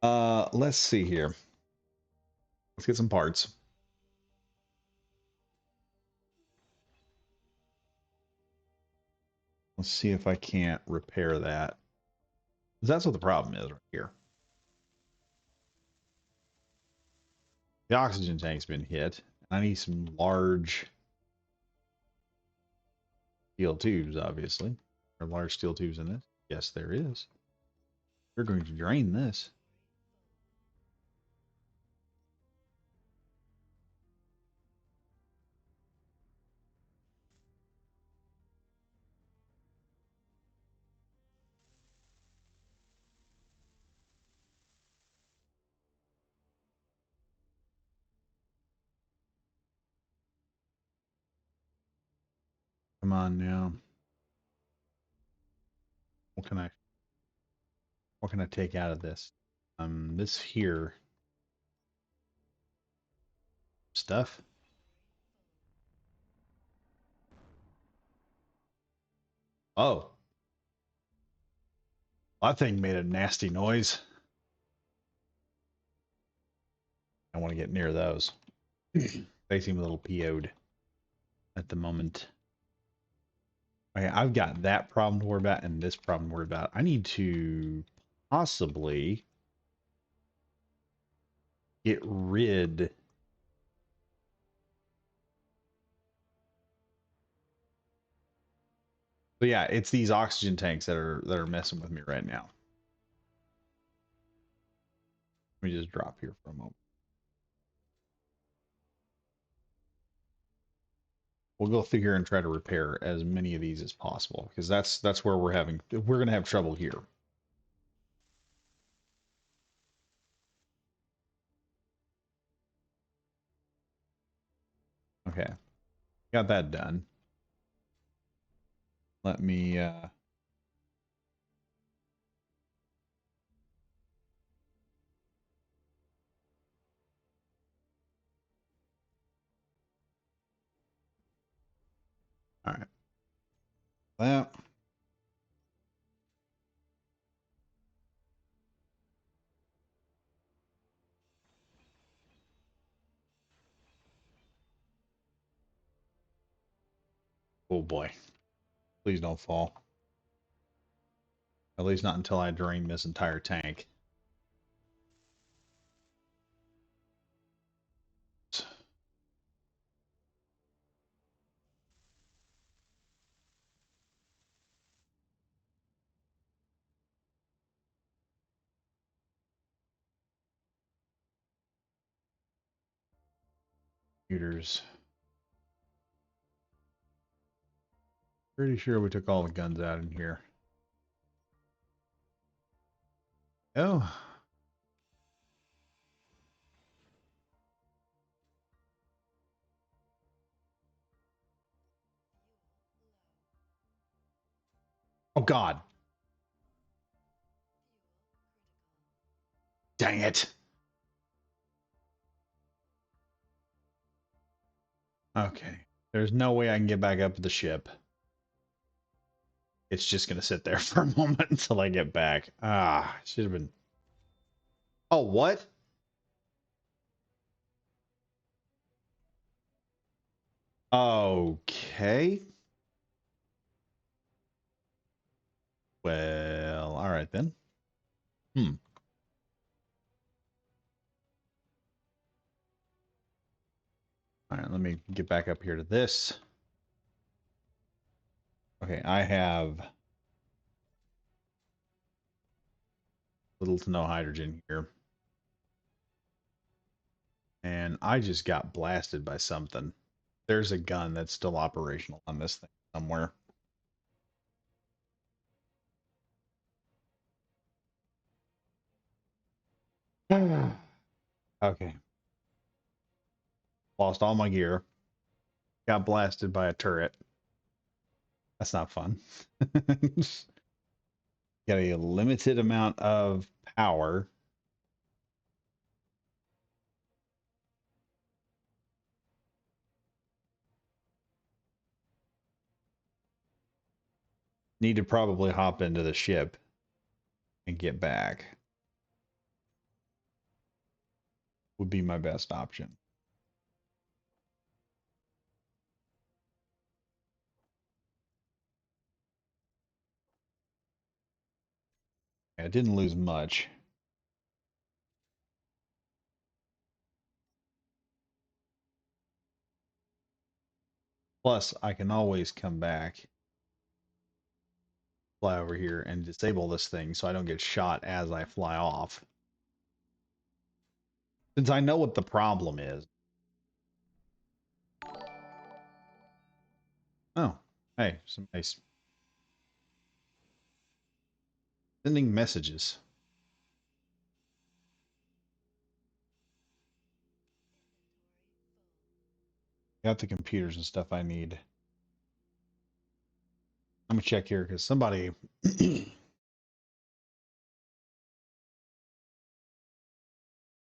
S1: Let's see here. Let's get some parts. Let's see if I can't repair that. 'Cause that's what the problem is right here. The oxygen tank's been hit. I need some large steel tubes, obviously. Are large steel tubes in this? Yes, there is. We're going to drain this. Come on now. what can I take out of this? This here stuff. Oh, that thing made a nasty noise. I want to get near those. They seem a little PO'd at the moment. Okay, I've got that problem to worry about and this problem to worry about. I need to possibly get rid. So yeah, it's these oxygen tanks that are messing with me right now. Let me just drop here for a moment. We'll go through here and try to repair as many of these as possible because that's where we're gonna have trouble here. Okay, got that done. Let me all right. That oh boy, please don't fall. At least not until I drain this entire tank. Computers. Pretty sure we took all the guns out in here. Oh, oh God, dang it. Okay, there's no way I can get back up to the ship. It's just gonna sit there for a moment until I get back. Ah, should have been. Oh, what? Okay. Well, all right then. Hmm. All right, let me get back up here to this. Okay, I have little to no hydrogen here. And I just got blasted by something. There's a gun that's still operational on this thing somewhere. Okay. Lost all my gear. Got blasted by a turret. That's not fun. Got a limited amount of power. Need to probably hop into the ship and get back. Would be my best option. I didn't lose much. Plus, I can always come back, fly over here, and disable this thing so I don't get shot as I fly off. Since I know what the problem is. Oh, hey, some nice sending messages. Got the computers and stuff I need. I'm gonna check here because somebody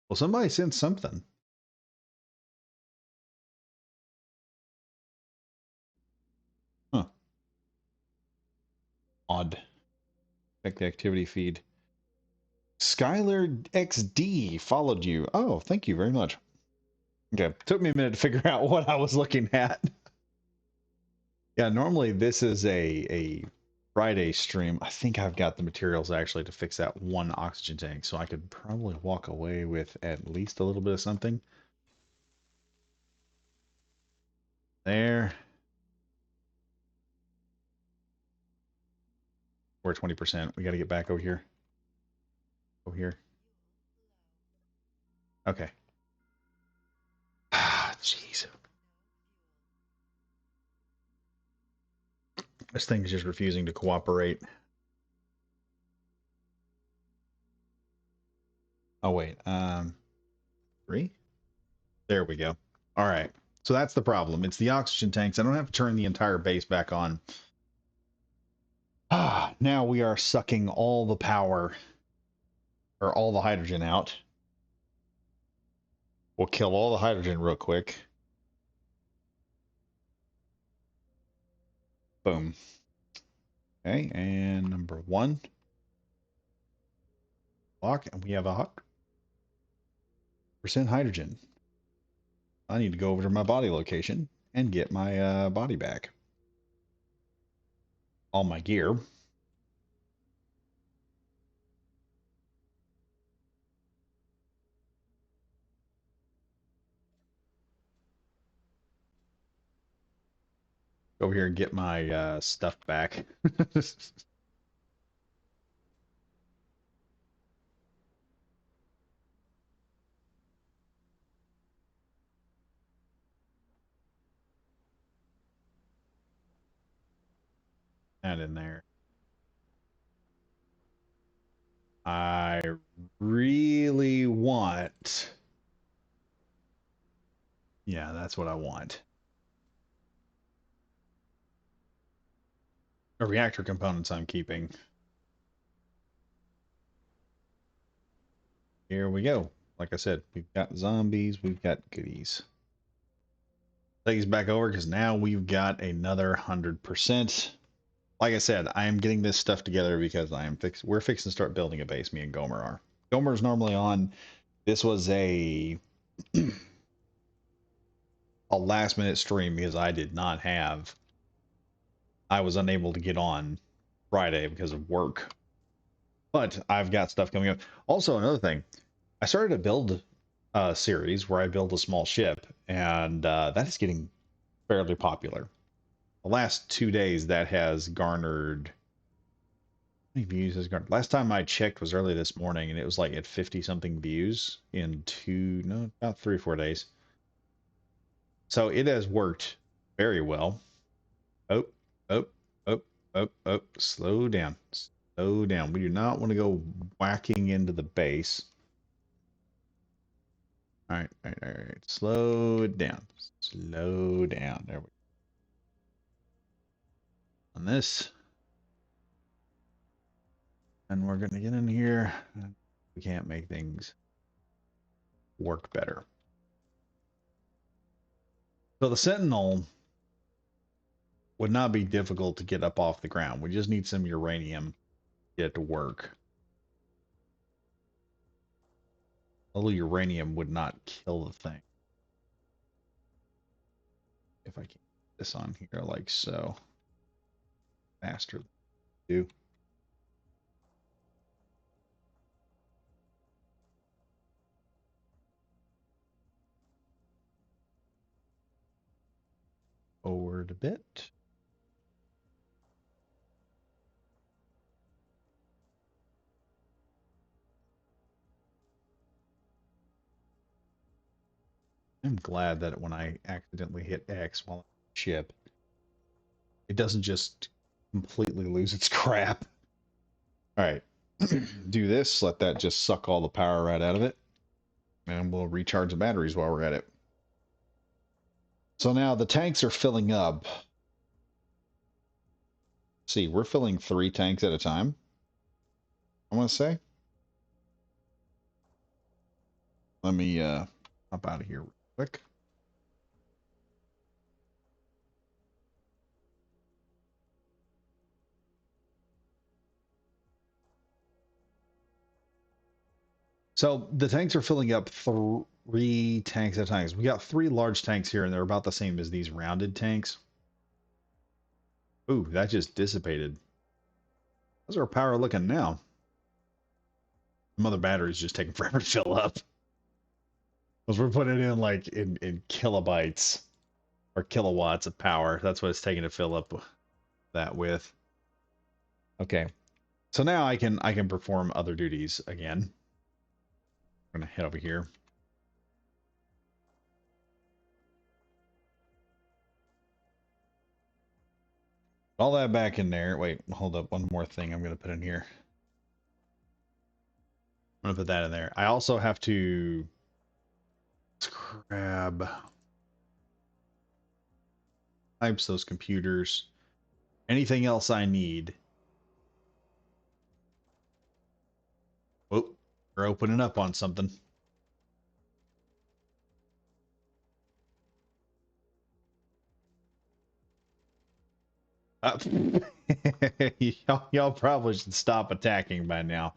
S1: Well, somebody sent something. Huh. Odd. Check the activity feed. Skylar XD followed you. Oh, thank you very much. Okay. Took me a minute to figure out what I was looking at. Yeah, normally this is a Friday stream. I think I've got the materials actually to fix that one oxygen tank, so I could probably walk away with at least a little bit of something. There. We're 20%. We got to get back over here. Over here. Okay. Ah, jeez. This thing is just refusing to cooperate. Oh, wait. 3? There we go. All right. So that's the problem. It's the oxygen tanks. I don't have to turn the entire base back on. Ah, now we are sucking all the power or all the hydrogen out. We'll kill all the hydrogen real quick. Boom. Okay, and number 1. Lock, and we have 100% hydrogen. I need to go over to my body location and get my body back. All my gear. Go over here and get my stuff back. And in there. I really want. Yeah, that's what I want. The reactor components I'm keeping. Here we go. Like I said, we've got zombies, we've got goodies. Take these back over because now we've got another 100%. Like I said, I am getting this stuff together because we're fixing to start building a base, me and Gomer are. Gomer's normally on. This was a last minute stream because I was unable to get on Friday because of work. But I've got stuff coming up. Also, another thing, I started a build series where I build a small ship, and that is getting fairly popular. The last 2 days, that has garnered. How many views has garnered? Last time I checked was early this morning, and it was like at 50 something views in about 3 or 4 days. So it has worked very well. Oh, oh, oh, oh, oh, slow down. Slow down. We do not want to go whacking into the base. All right, all right, all right. Slow it down. Slow down. There we go. On this. And we're going to get in here. We can't make things work better. So the Sentinel would not be difficult to get up off the ground. We just need some uranium to get it to work. A little uranium would not kill the thing. If I can get this on here like so. Faster than I do. Forward a bit. I'm glad that when I accidentally hit X while I'm on the ship, it doesn't just completely lose its crap. All right, do this, let that just suck all the power right out of it, and we'll recharge the batteries while we're at it. So now the tanks are filling up. See, we're filling 3 tanks at a time, I want to say. Let me hop out of here real quick. So the tanks are filling up 3 tanks at a time. We got 3 large tanks here, and they're about the same as these rounded tanks. Ooh, that just dissipated. How's our power looking now? Mother battery's just taking forever to fill up. Because we're putting in like in kilobytes or kilowatts of power. That's what it's taking to fill up that with. Okay. So now I can perform other duties again. I'm gonna head over here. All that back in there. Wait, hold up. One more thing I'm gonna put in here. I'm gonna put that in there. I also have to grab types those computers. Anything else I need. Oh, we're opening up on something. Uh, y'all probably should stop attacking by now.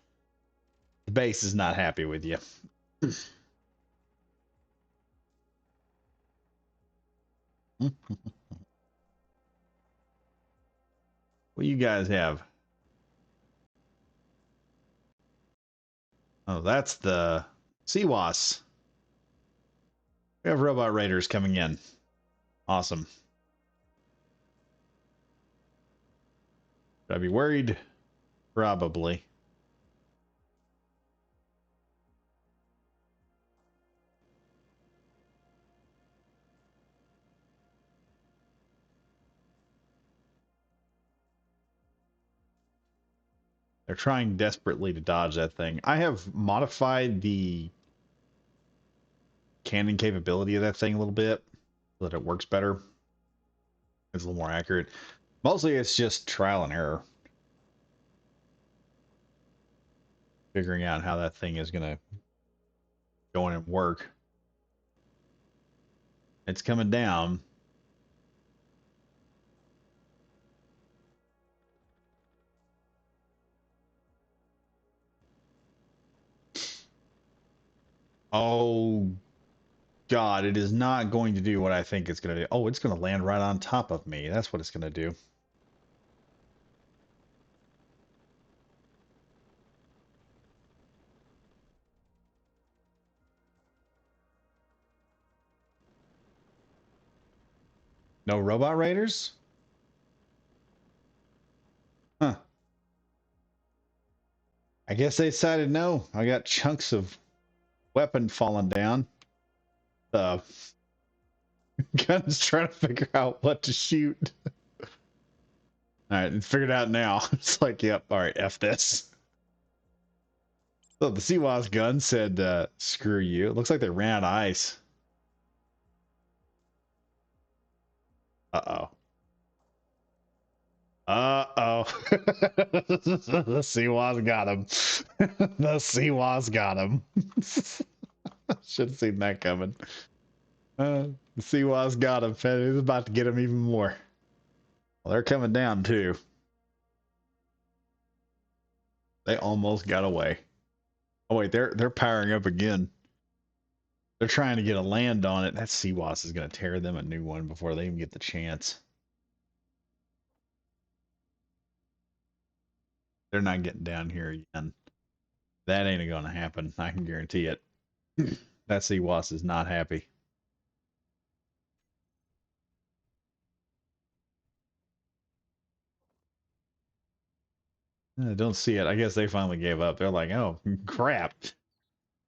S1: The base is not happy with you. What do you guys have? Oh, that's the CWAS. We have robot raiders coming in. Awesome. Should I be worried? Probably. They're trying desperately to dodge that thing. I have modified the cannon capability of that thing a little bit so that it works better. It's a little more accurate. Mostly it's just trial and error. Figuring out how that thing is going to go in and work. It's coming down. Oh, God, it is not going to do what I think it's going to do. Oh, it's going to land right on top of me. That's what it's going to do. No robot raiders? Huh. I guess they decided no. I got chunks of weapon falling down. The gun's trying to figure out what to shoot. All right, it's figured out now. It's like, yep, all right, F this. So the CWAS gun said, screw you. It looks like they ran out of ice. Uh-oh. Uh-oh. The CWAS got him. The CWAS got him. Should have seen that coming. The CWAS got him. He's about to get him even more. Well, they're coming down too. They almost got away. Oh wait, they're powering up again. They're trying to get a land on it. That CWAS is going to tear them a new one before they even get the chance. They're not getting down here again. That ain't going to happen. I can guarantee it. That CWAS is not happy. I don't see it. I guess they finally gave up. They're like, oh, crap.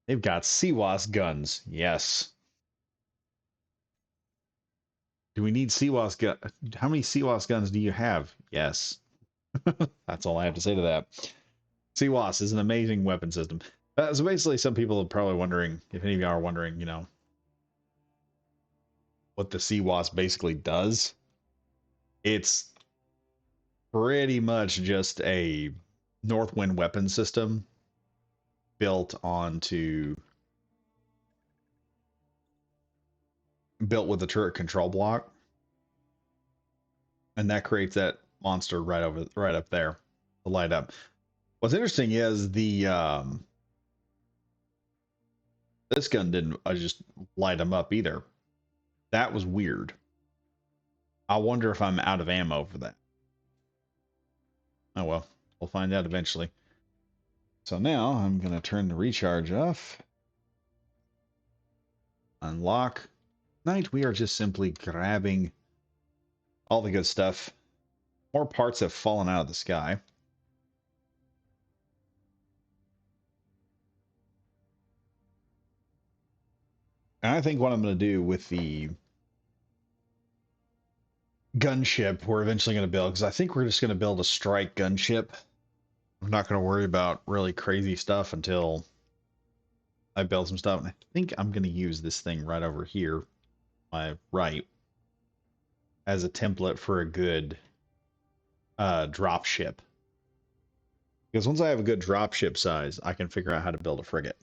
S1: They've got CWAS guns. Yes. Do we need CWAS gun? How many CWAS guns do you have? Yes. That's all I have to say to that. CWAS is an amazing weapon system. So basically, some people are probably wondering, if any of y'all are wondering, you know, what the CWAS basically does. It's pretty much just a Northwind weapon system built onto built with a turret control block, and that creates that monster right up there to light up. What's interesting is the this gun didn't just light them up either. That was weird. I wonder if I'm out of ammo for that. Oh well, we'll find out eventually. So now I'm going to turn the recharge off. Unlock. Tonight we are just simply grabbing all the good stuff. More parts have fallen out of the sky. And I think what I'm going to do with the gunship we're eventually going to build, because I think we're just going to build a strike gunship. I'm not going to worry about really crazy stuff until I build some stuff. And I think I'm going to use this thing right over here, my right, as a template for a good drop ship. Because once I have a good drop ship size, I can figure out how to build a frigate.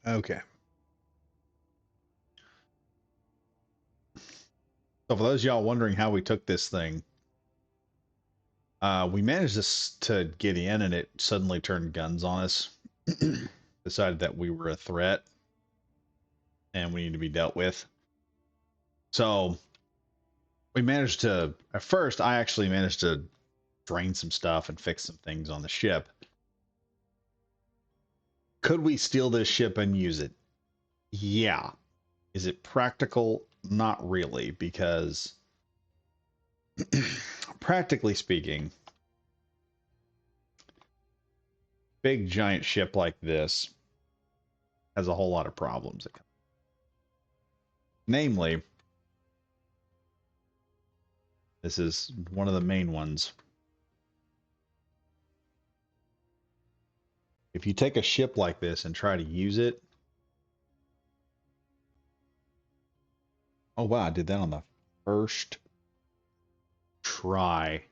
S1: Okay. So for those of y'all wondering how we took this thing, we managed to get in and it suddenly turned guns on us. Decided that we were a threat and we need to be dealt with. So we managed to, at first, I actually managed to drain some stuff and fix some things on the ship. Could we steal this ship and use it? Yeah. Is it practical? Not really, because practically speaking, big giant ship like this has a whole lot of problems. Namely, this is one of the main ones. If you take a ship like this and try to use it, oh wow, I did that on the first try.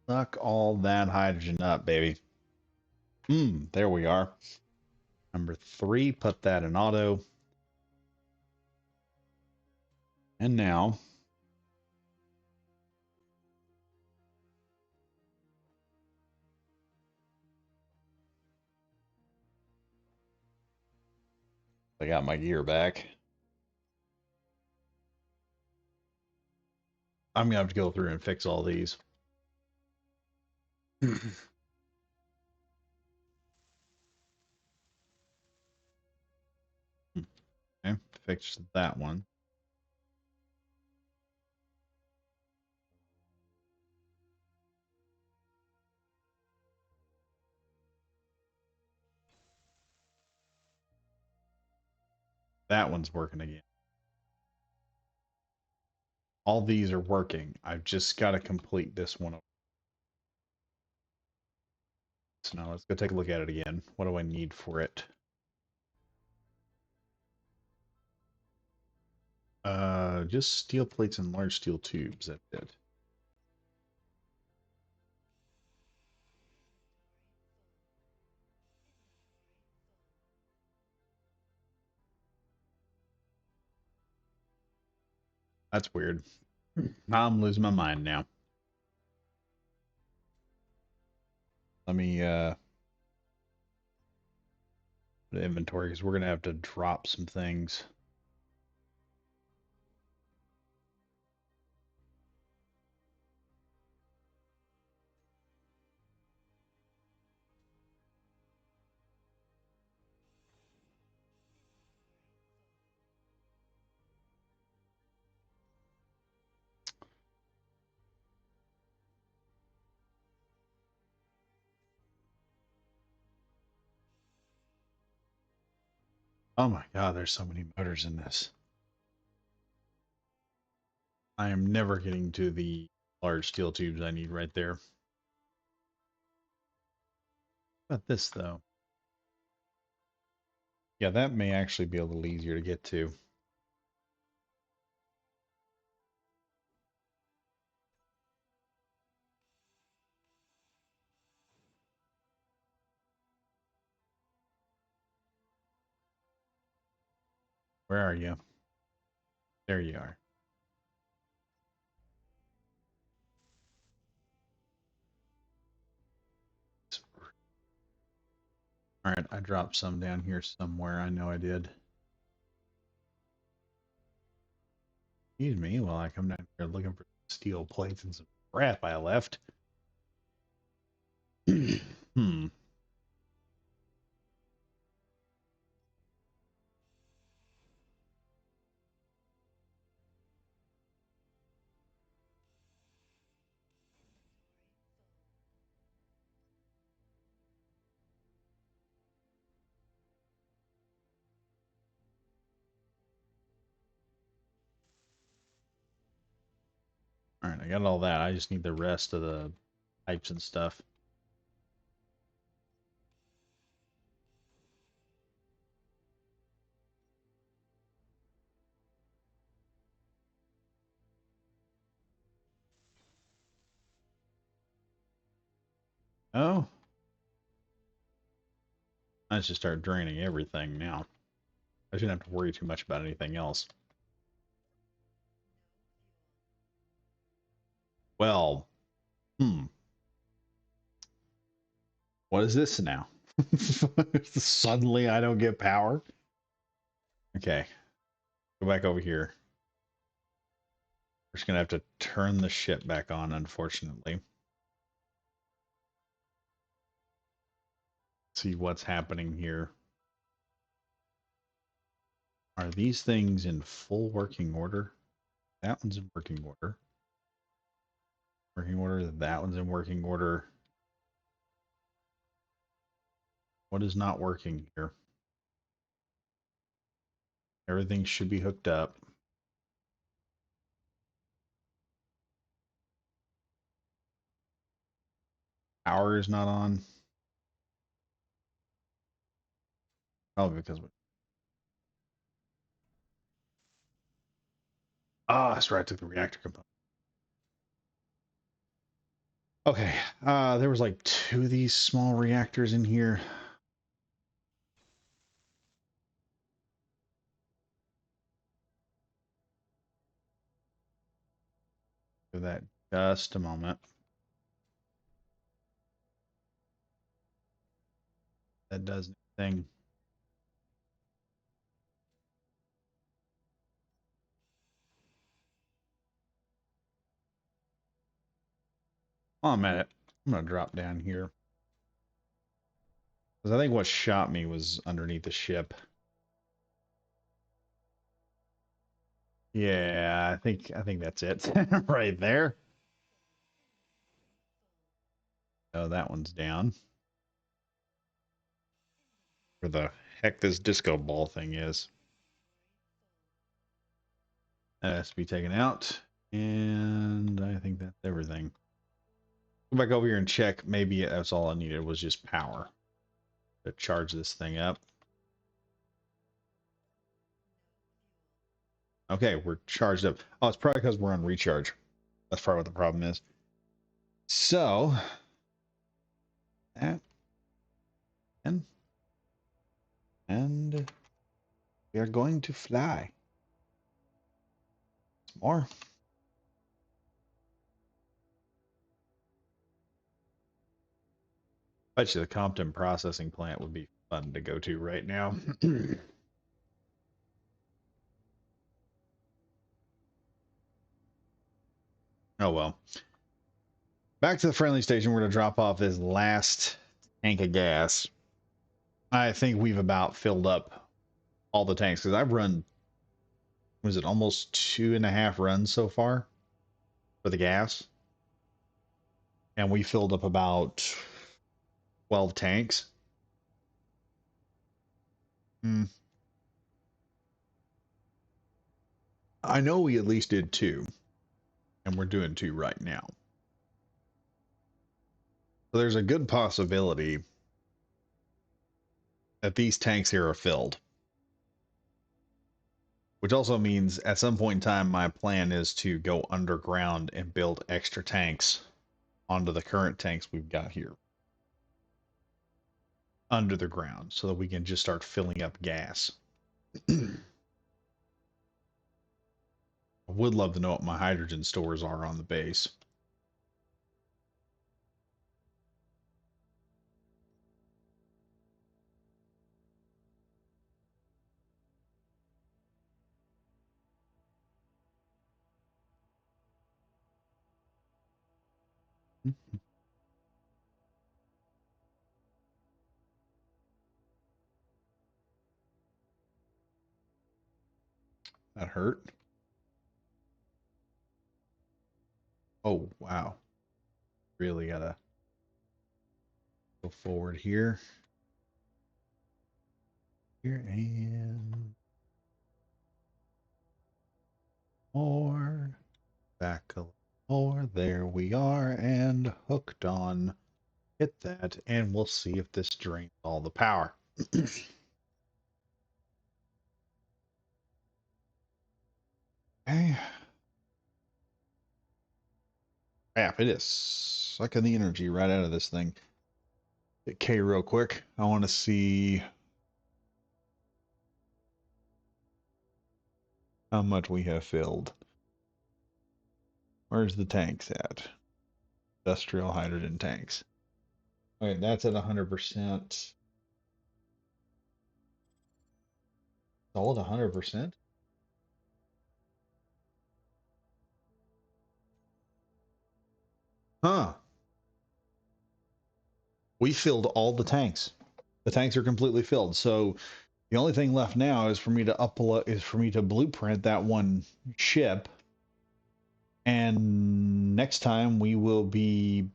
S1: Suck all that hydrogen up, baby. There we are. Number 3, put that in auto. And now I got my gear back. I'm gonna have to go through and fix all these. Okay, fix that one. That one's working again. All these are working. I've just got to complete this one. So now let's go take a look at it again. What do I need for it? Just steel plates and large steel tubes. That's it. That's weird. I'm losing my mind now. Let me put inventory because we're gonna have to drop some things. Oh my god, there's so many motors in this. I am never getting to the large steel tubes I need right there. What about this though? Yeah, that may actually be a little easier to get to. Where are you? There you are. All right, I dropped some down here somewhere. I know I did. Excuse me while I come down here looking for steel plates and some crap I left. Hmm. All right, I got all that. I just need the rest of the pipes and stuff. Oh, I should start draining everything now. I shouldn't have to worry too much about anything else. Well, hmm. What is this now? Suddenly I don't get power? Okay, go back over here. We're just gonna have to turn the ship back on, unfortunately. See what's happening here. Are these things in full working order? That one's in working order. Working order. That one's in working order. What is not working here? Everything should be hooked up. Power is not on. Probably because we... Ah, that's right. I took the reactor component. Okay. There was like two of these small reactors in here. Give that just a moment. That does anything. Oh, a minute. I'm gonna drop down here. Because I think what shot me was underneath the ship. Yeah, I think that's it. Right there. Oh, that one's down. Where the heck this disco ball thing is. That has to be taken out. And I think that's everything. Go back over here and check. Maybe that's all I needed was just power to charge this thing up. Okay, we're charged up. Oh, it's probably because we're on recharge. That's probably what the problem is. So, that and we are going to fly. Some more. Bet you the Compton processing plant would be fun to go to right now. Oh well. Back to the friendly station. We're going to drop off this last tank of gas. I think we've about filled up all the tanks because I've run, was it almost 2.5 runs so far for the gas? And we filled up about 12 tanks. Hmm. I know we at least did two, and we're doing two right now. So there's a good possibility that these tanks here are filled. Which also means at some point in time, my plan is to go underground and build extra tanks onto the current tanks we've got here under the ground so that we can just start filling up gas. would love to know what my hydrogen stores are on the base. That hurt. Oh, wow. Really gotta go forward here. Here and more. Back a little more. There we are. And hooked on. Hit that. And we'll see if this drains all the power. Okay. Yeah, it is sucking the energy right out of this thing. Hit K real quick. I want to see how much we have filled. Where's the tanks at? Industrial hydrogen tanks. Wait, that's at 100%. All at 100%? Huh. We filled all the tanks. The tanks are completely filled. So the only thing left now is for me to upload is for me to blueprint that one ship. And next time we will be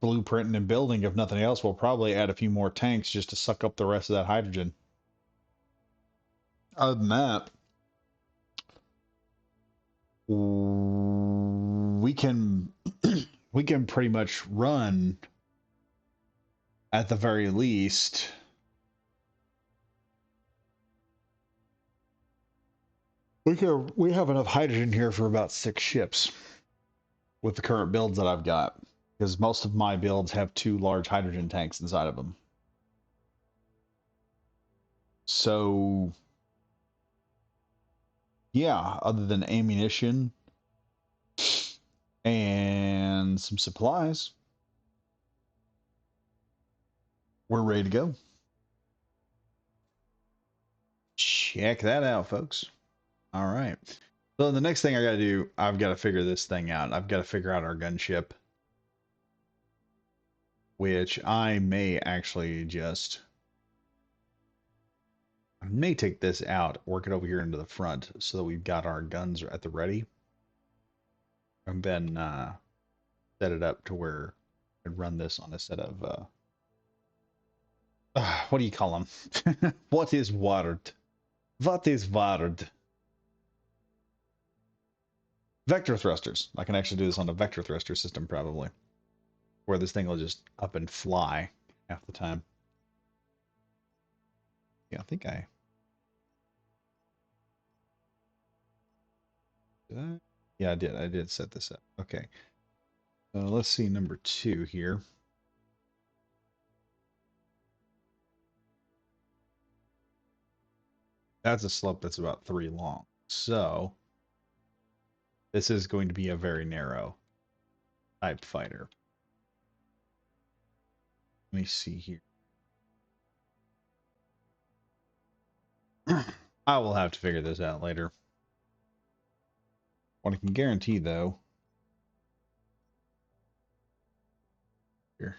S1: blueprinting and building. If nothing else, we'll probably add a few more tanks just to suck up the rest of that hydrogen. Other than that, we can we can pretty much run at the very least. We have enough hydrogen here for about 6 ships with the current builds that I've got, because most of my builds have 2 large hydrogen tanks inside of them. So yeah, other than ammunition and some supplies, we're ready to go. Check that out, folks. All right. So the next thing I got to do, I've got to figure this thing out. I've got to figure out our gunship, which I may actually just, I may take this out, work it over here into the front so that we've got our guns at the ready, and then set it up to where I run this on a set of, what do you call them? What is word? What is word? Vector thrusters. I can actually do this on a vector thruster system probably, where this thing will just up and fly half the time. Yeah, I think I did. Yeah, I did. I did set this up. Okay. So let's see number 2 here. That's a slope that's about 3 long. So this is going to be a very narrow type fighter. Let me see here. I will have to figure this out later. What I can guarantee though, here.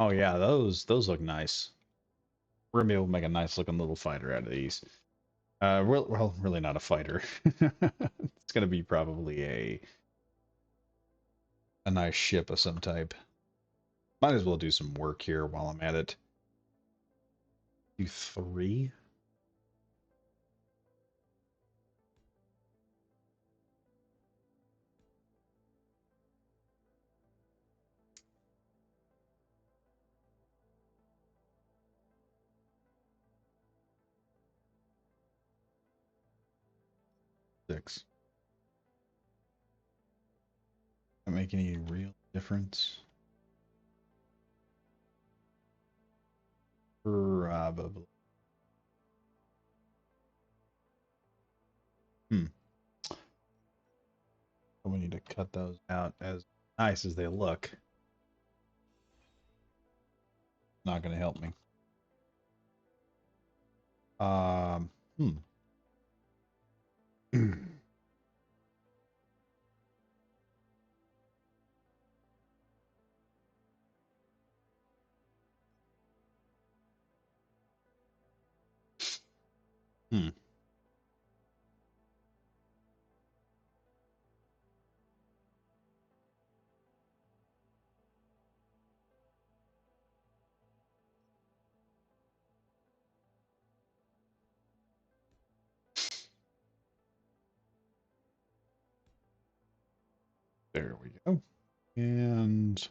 S1: Oh yeah, those look nice. We're gonna be able to make a nice looking little fighter out of these. Well, really not a fighter. It's gonna be probably a nice ship of some type. Might as well do some work here while I'm at it. Do 3. 6. Not make any real difference. For Probably. Hmm. We need to cut those out. As nice as they look, not going to help me. Hmm. Hmm. There we go. And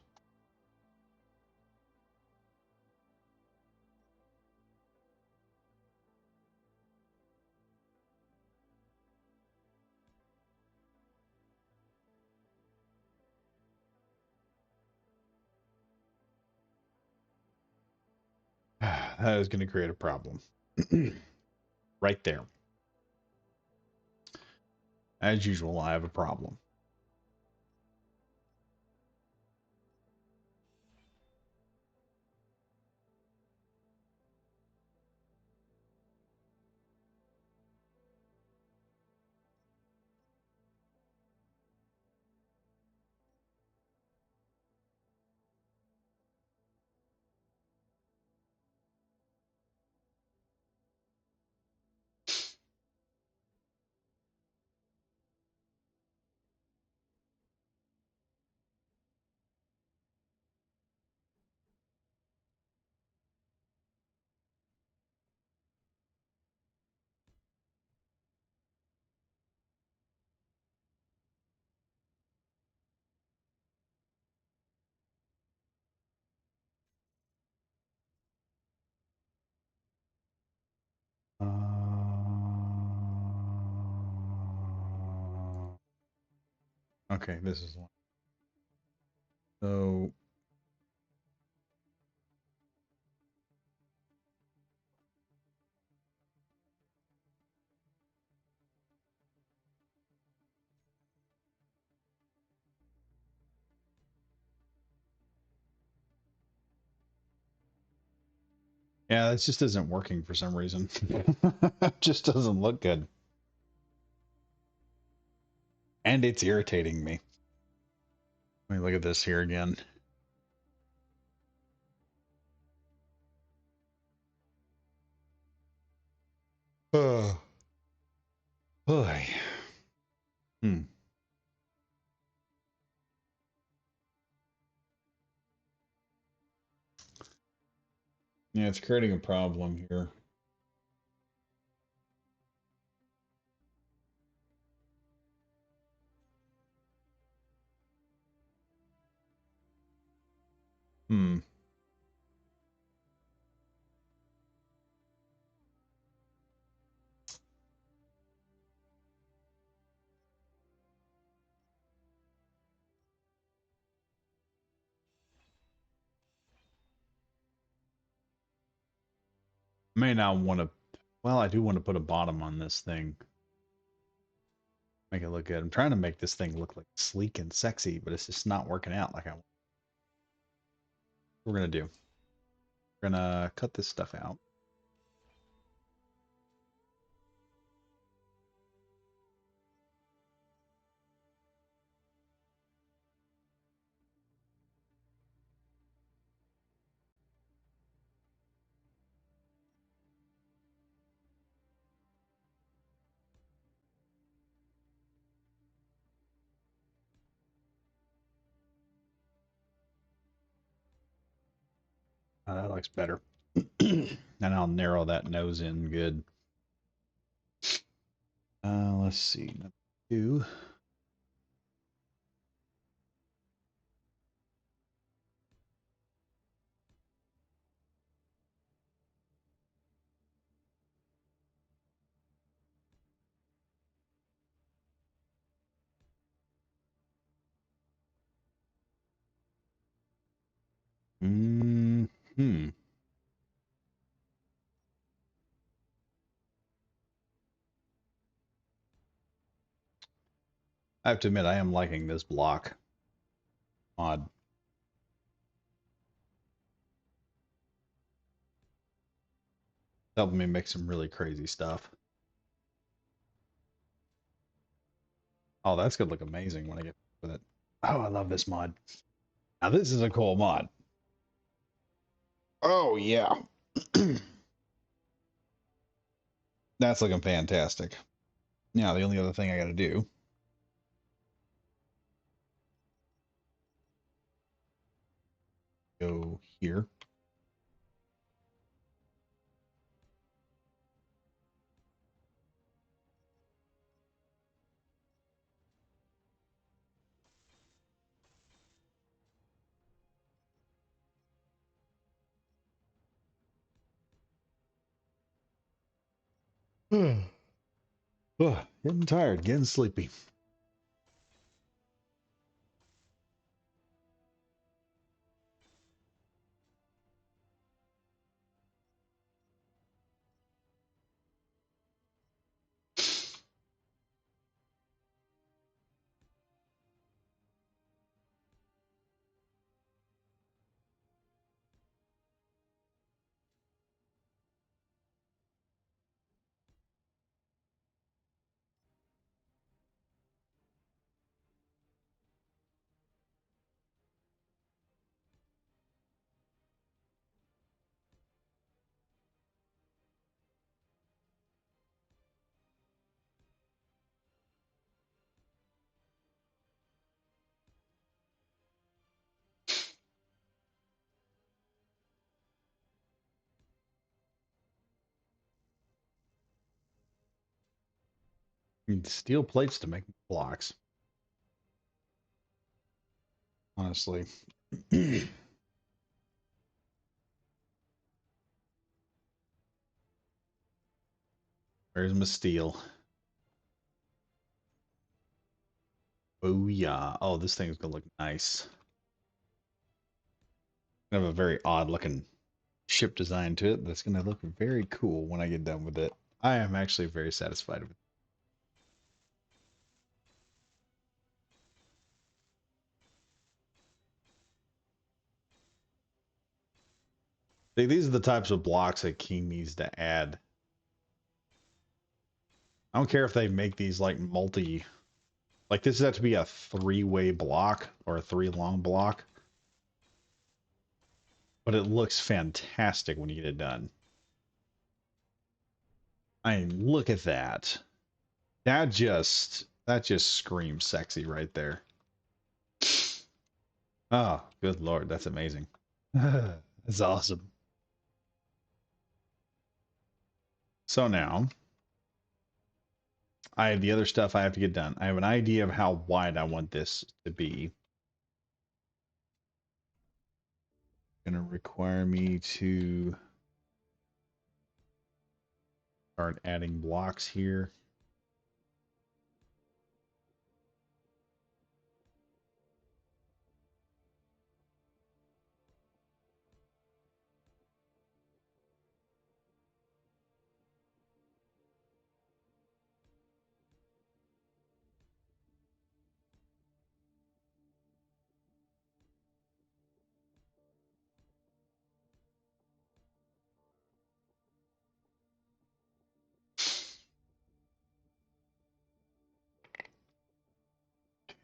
S1: that is going to create a problem. Right there. As usual, I have a problem. Uh, okay, this is one. So yeah, this just isn't working for some reason. It just doesn't look good. And it's irritating me. Let me look at this here again. Oh, boy. Hmm. Yeah, it's creating a problem here. Hmm. May not want to. Well, I do want to put a bottom on this thing. Make it look good. I'm trying to make this thing look like sleek and sexy, but it's just not working out like I want. What we're gonna do. We're gonna cut this stuff out. That looks better. And I'll narrow that nose in good. Let's see. Number two. Hmm. I have to admit, I am liking this block mod. Helping me make some really crazy stuff. Oh, that's gonna look amazing when I get with it. Oh, I love this mod. Now this is a cool mod. Oh yeah. That's looking fantastic. Now the only other thing I gotta do, go here. Getting tired, getting sleepy. Need steel plates to make blocks. Honestly. Where's my steel? Oh yeah. Oh, this thing's gonna look nice. I have a very odd looking ship design to it that's gonna look very cool when I get done with it. I am actually very satisfied with it. See, these are the types of blocks that King needs to add. I don't care if they make these like like this has to be a three-way block or a three-long block, but it looks fantastic when you get it done. I mean, look at that. That just screams sexy right there. Oh, good Lord, that's amazing. That's awesome. So now I have the other stuff I have to get done. I have an idea of how wide I want this to be. Gonna require me to start adding blocks here.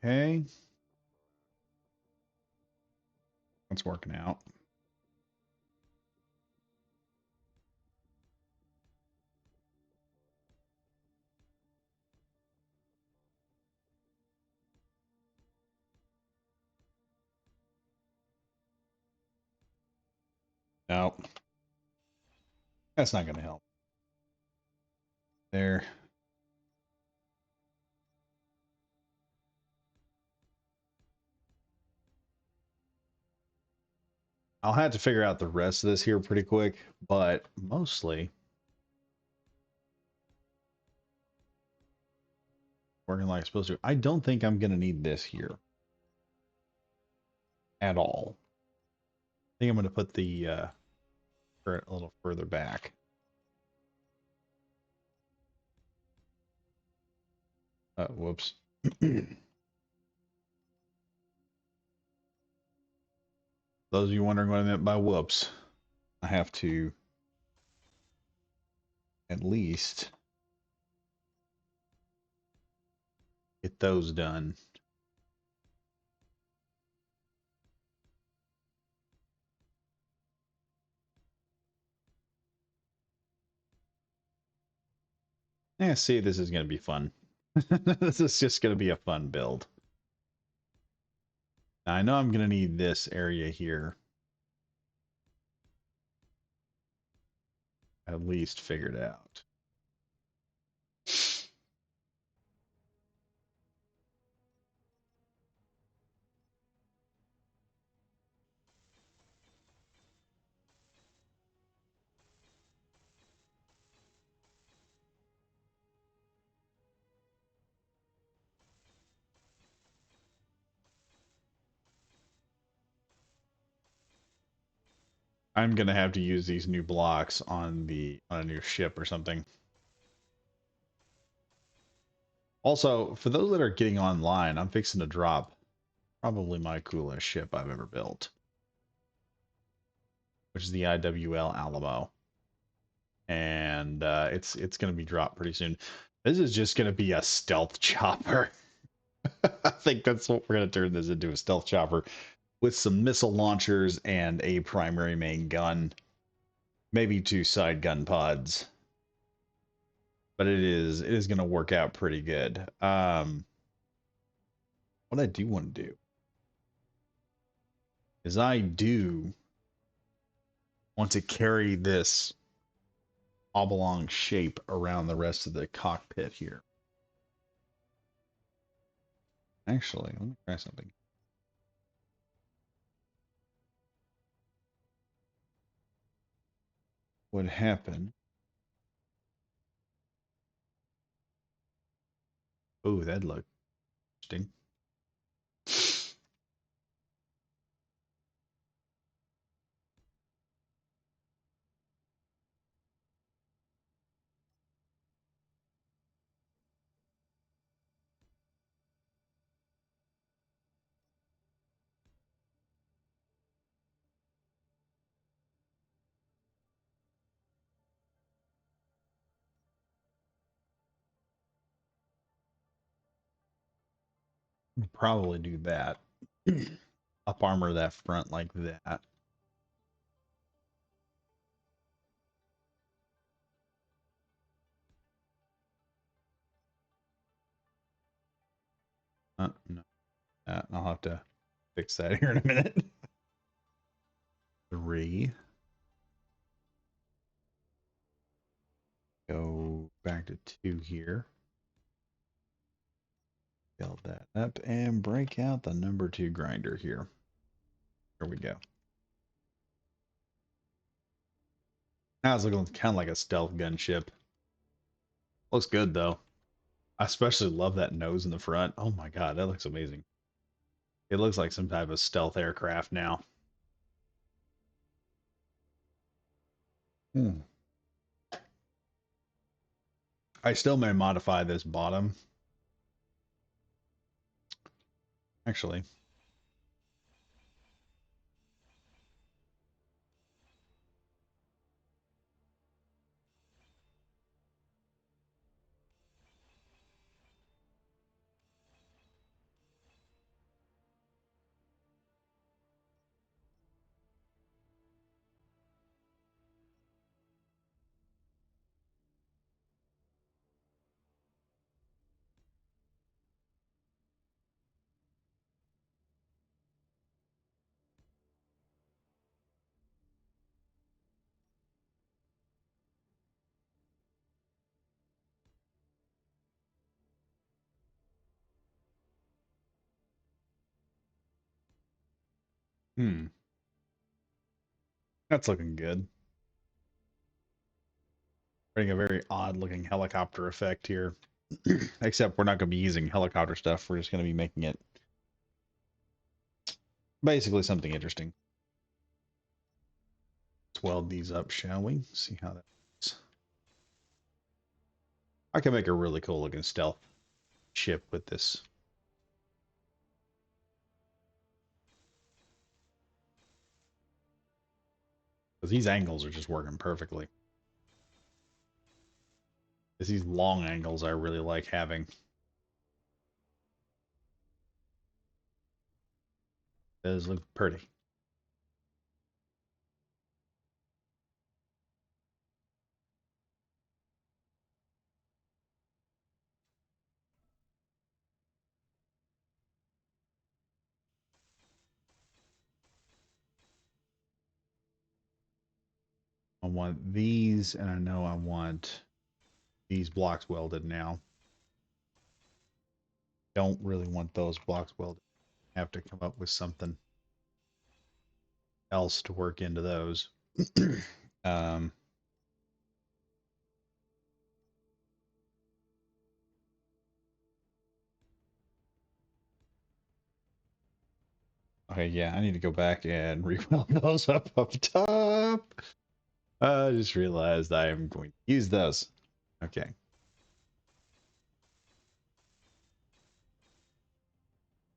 S1: Okay, that's working out. No, that's not gonna help. There. I'll have to figure out the rest of this here pretty quick, but mostly working like it's supposed to. I don't think I'm gonna need this here at all. I think I'm gonna put the turret a little further back. Whoops. Those of you wondering what I meant by whoops, I have to at least get those done. Yeah, see, this is going to be fun. This is just going to be a fun build. Now, I know I'm going to need this area here at least figured out. I'm going to have to use these new blocks on a new ship or something. Also, for those that are getting online, I'm fixing to drop probably my coolest ship I've ever built, which is the IWL Alamo. And it's going to be dropped pretty soon. This is just going to be a stealth chopper. I think that's what we're going to turn this into, a stealth chopper with some missile launchers and a primary main gun, maybe 2 side gun pods. But it is going to work out pretty good. What I do want to do is I do want to carry this oblong shape around the rest of the cockpit here. Actually, let me try something. What happened? Oh, that'd look interesting. Probably do that. Up armor that front like that. No, I'll have to fix that here in a minute. 3. Go back to 2 here. Build that up and break out the number 2 grinder here. There we go. Now it's looking kind of like a stealth gunship. Looks good though. I especially love that nose in the front. Oh my god, that looks amazing. It looks like some type of stealth aircraft now. Hmm. I still may modify this bottom. Actually, that's looking good. Getting a very odd looking helicopter effect here. Except we're not going to be using helicopter stuff. We're just going to be making it basically something interesting. Let's weld these up, shall we? See how that looks. I can make a really cool looking stealth ship with this. Because these angles are just working perfectly. It's these long angles I really like having. It does look pretty. I want these, and I know I want these blocks welded now. Don't really want those blocks welded. Have to come up with something else to work into those. um, okay, yeah, I need to go back and re-weld those up top. I just realized I am going to use those. Okay.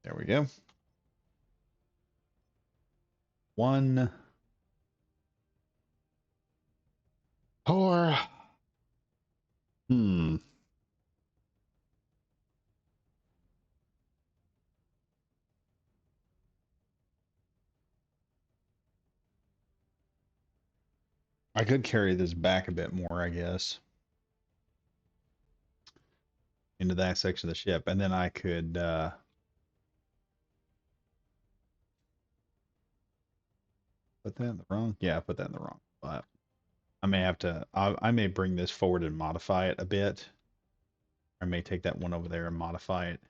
S1: There we go. One. Or, hmm. I could carry this back a bit more, I guess, into that section of the ship, and then I could put that in the wrong. Yeah, I put that in the wrong spot. I may have to. I may bring this forward and modify it a bit. I may take that one over there and modify it.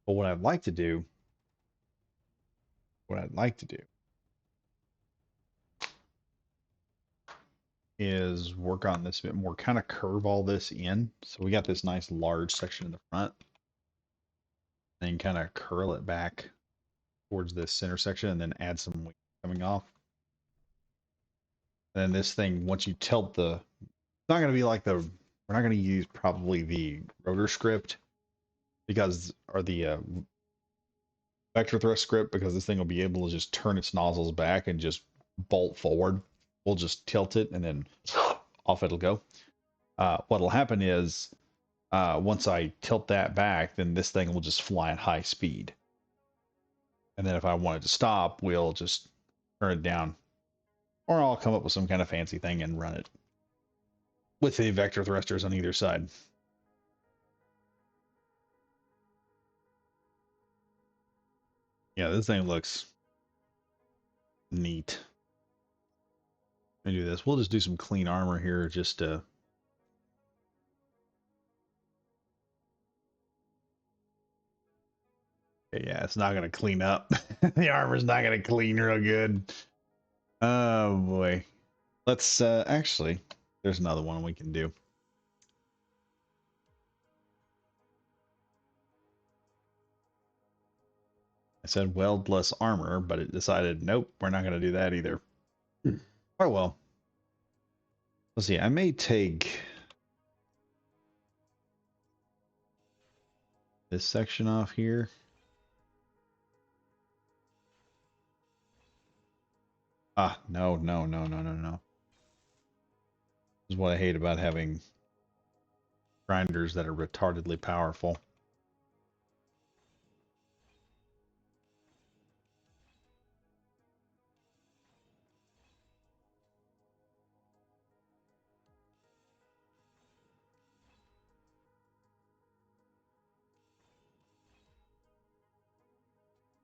S1: But what I'd like to do is work on this a bit more, kind of curve all this in. So we got this nice large section in the front, and kind of curl it back towards this center section, and then add some wings coming off. And then this thing, once you tilt it's not going to be like we're not going to use probably the rotor script because, or the vector thrust script, because this thing will be able to just turn its nozzles back and just bolt forward. We'll just tilt it and then off it'll go. What'll happen is once I tilt that back, then this thing will just fly at high speed. And then if I want it to stop, we'll just turn it down. Or I'll come up with some kind of fancy thing and run it with the vector thrusters on either side. Yeah, this thing looks neat. Let me do this. We'll just do some clean armor here just to... Yeah, it's not going to clean up. The armor's not going to clean real good. Oh, boy. Let's, actually, there's another one we can do. I said weld less armor, but it decided, nope, we're not going to do that either. Oh, well. Let's see, I may take this section off here. Ah, no, no, no, no, no, no. This is what I hate about having grinders that are retardedly powerful.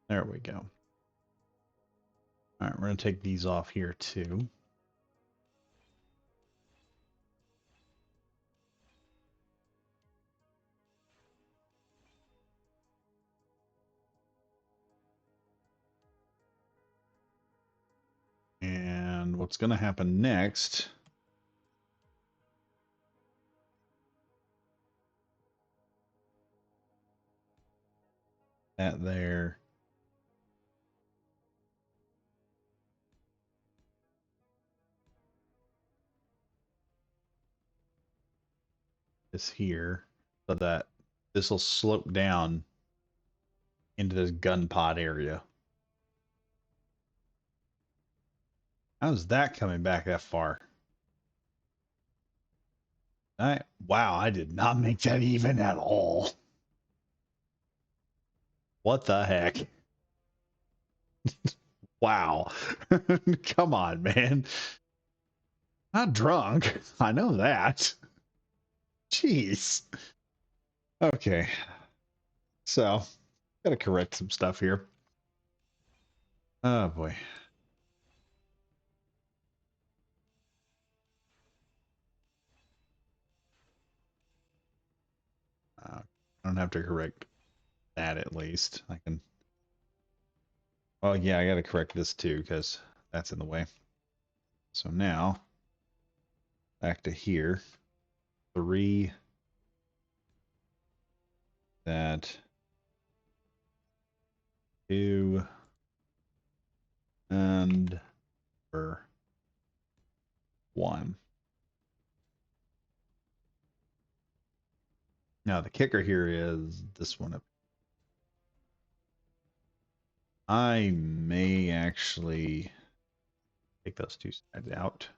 S1: There we go. All right, we're going to take these off here too. And what's going to happen next... That there. This here, so that this will slope down into this gun pod area. How's that coming back that far? Wow, I did not make that even at all. What the heck? Wow. Come on, man. Not drunk. I know that. Jeez. Okay. So, gotta correct some stuff here. Oh boy. I don't have to correct that at least. I can. Oh yeah, I gotta correct this too because that's in the way. So now, back to here. 3 that 2 and or 1. Now the kicker here is this one. I may actually take those two sides out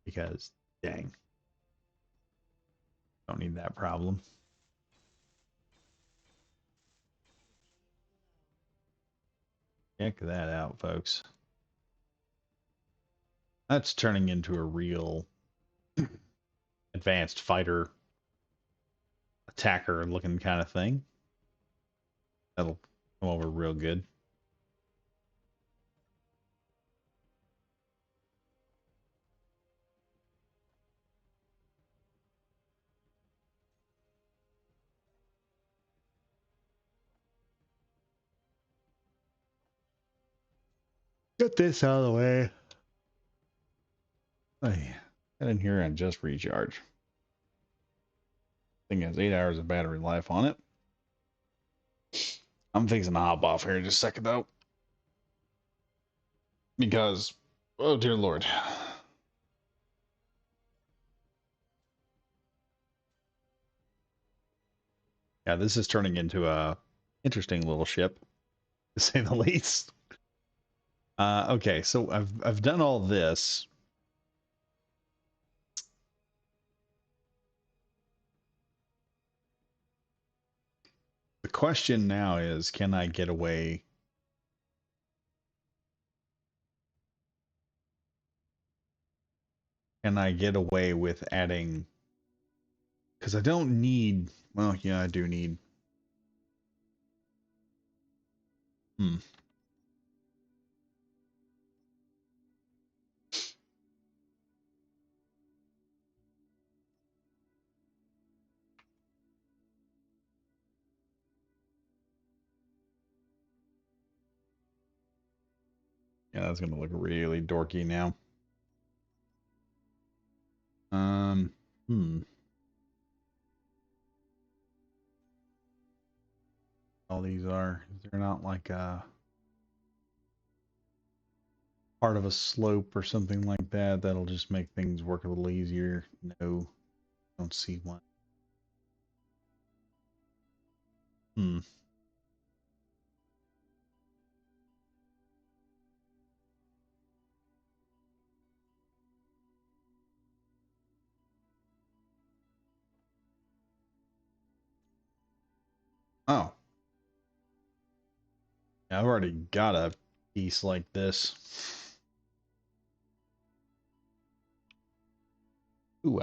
S1: because dang, don't need that problem. Check that out, folks. That's turning into a real advanced fighter attacker looking kind of thing. That'll come over real good. Get this out of the way. Hey, get in here and just recharge. Thing has 8 hours of battery life on it. I'm fixing to hop off here in just a second though. Because, oh dear lord. Yeah, this is turning into a interesting little ship, to say the least. Okay, so I've done all this. The question now is, can I get away? Can I get away with adding? Because I don't need. Well, yeah, I do need. Hmm. Yeah, that's gonna look really dorky now. Hmm. All these are. They're not like a part of a slope or something like that. That'll just make things work a little easier. No, don't see one. Hmm. Oh, yeah, I've already got a piece like this. Ooh,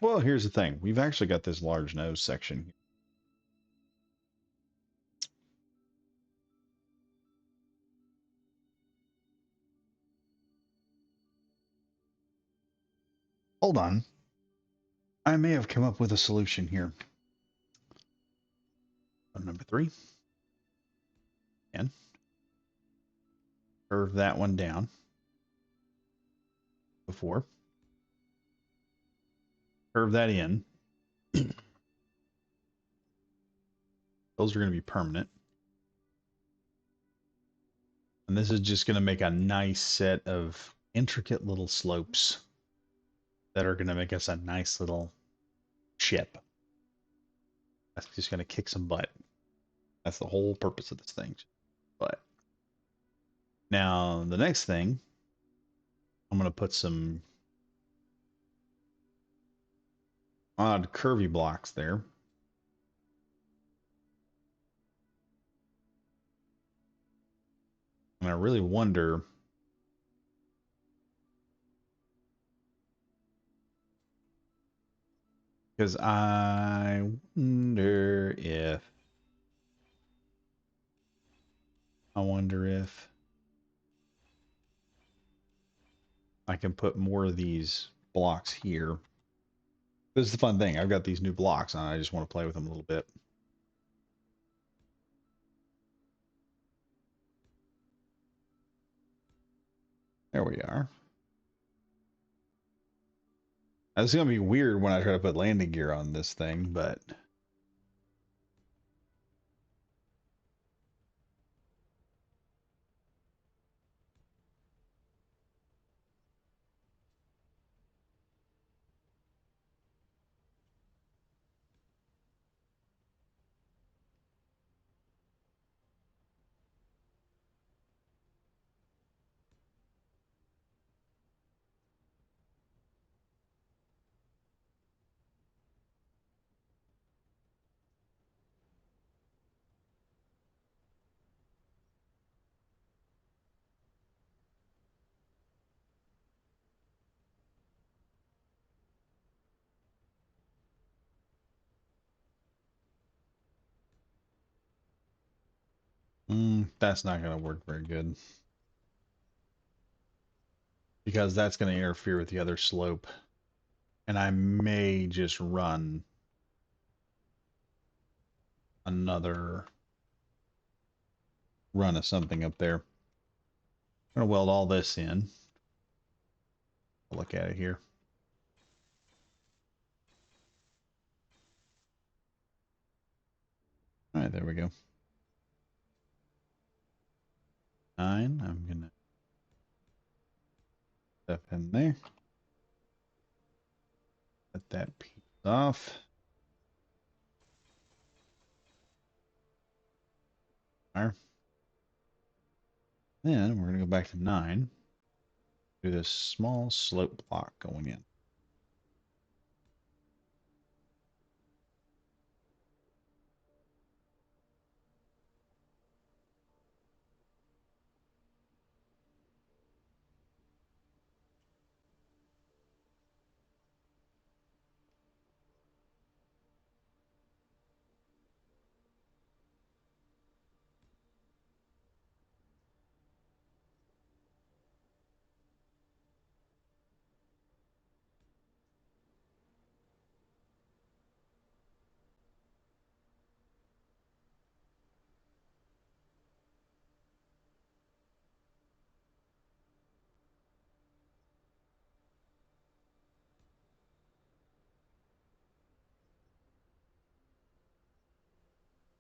S1: Well, here's the thing. We've actually got this large nose section here. Hold on. I may have come up with a solution here. Number 3. And curve that one down. Before. Curve that in. Those are going to be permanent. And this is just going to make a nice set of intricate little slopes that are going to make us a nice little ship. That's just going to kick some butt. That's the whole purpose of this thing. But now the next thing, I'm going to put some odd curvy blocks there. And I really wonder because I wonder if I can put more of these blocks here. This is the fun thing. I've got these new blocks and I just want to play with them a little bit. There we are. Now, this is going to be weird when I try to put landing gear on this thing, but that's not going to work very good because that's going to interfere with the other slope. And I may just run another run of something up there. I'm going to weld all this in. Look at it here. All right, there we go. 9. I'm going to step in there. Let that piece off. Then we're going to go back to 9. Do this small slope block going in.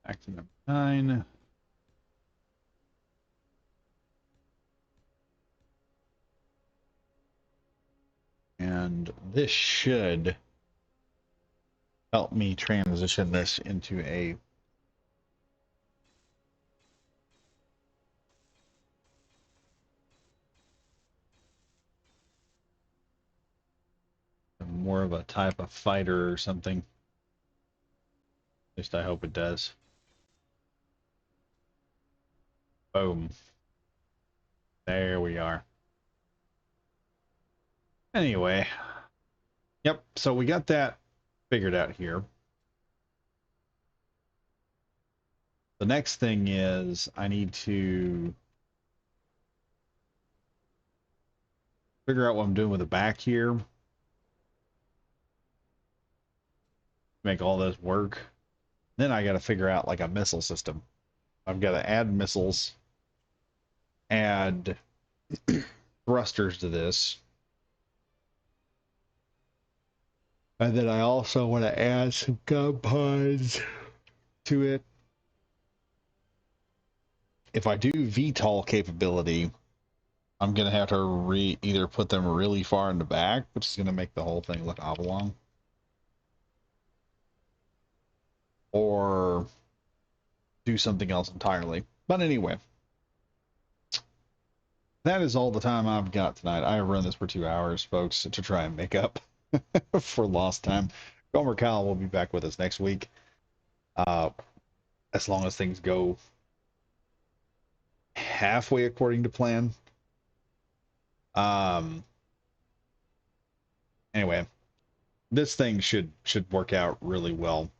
S1: Back to number 9. And this should help me transition this into a more of a type of fighter or something. At least I hope it does. Boom. There we are. Anyway. Yep, so we got that figured out here. The next thing is I need to figure out what I'm doing with the back here. Make all this work. Then I got to figure out like a missile system. I've got to add missiles, add thrusters to this. And then I also want to add some gun pods to it. If I do VTOL capability, I'm going to have to either put them really far in the back, which is going to make the whole thing look oblong. or do something else entirely. But anyway, that is all the time I've got tonight. I run this for 2 hours, folks, to try and make up for lost time. Gomer Kyle will be back with us next week, uh, as long as things go halfway according to plan. Um, anyway, this thing should work out really well.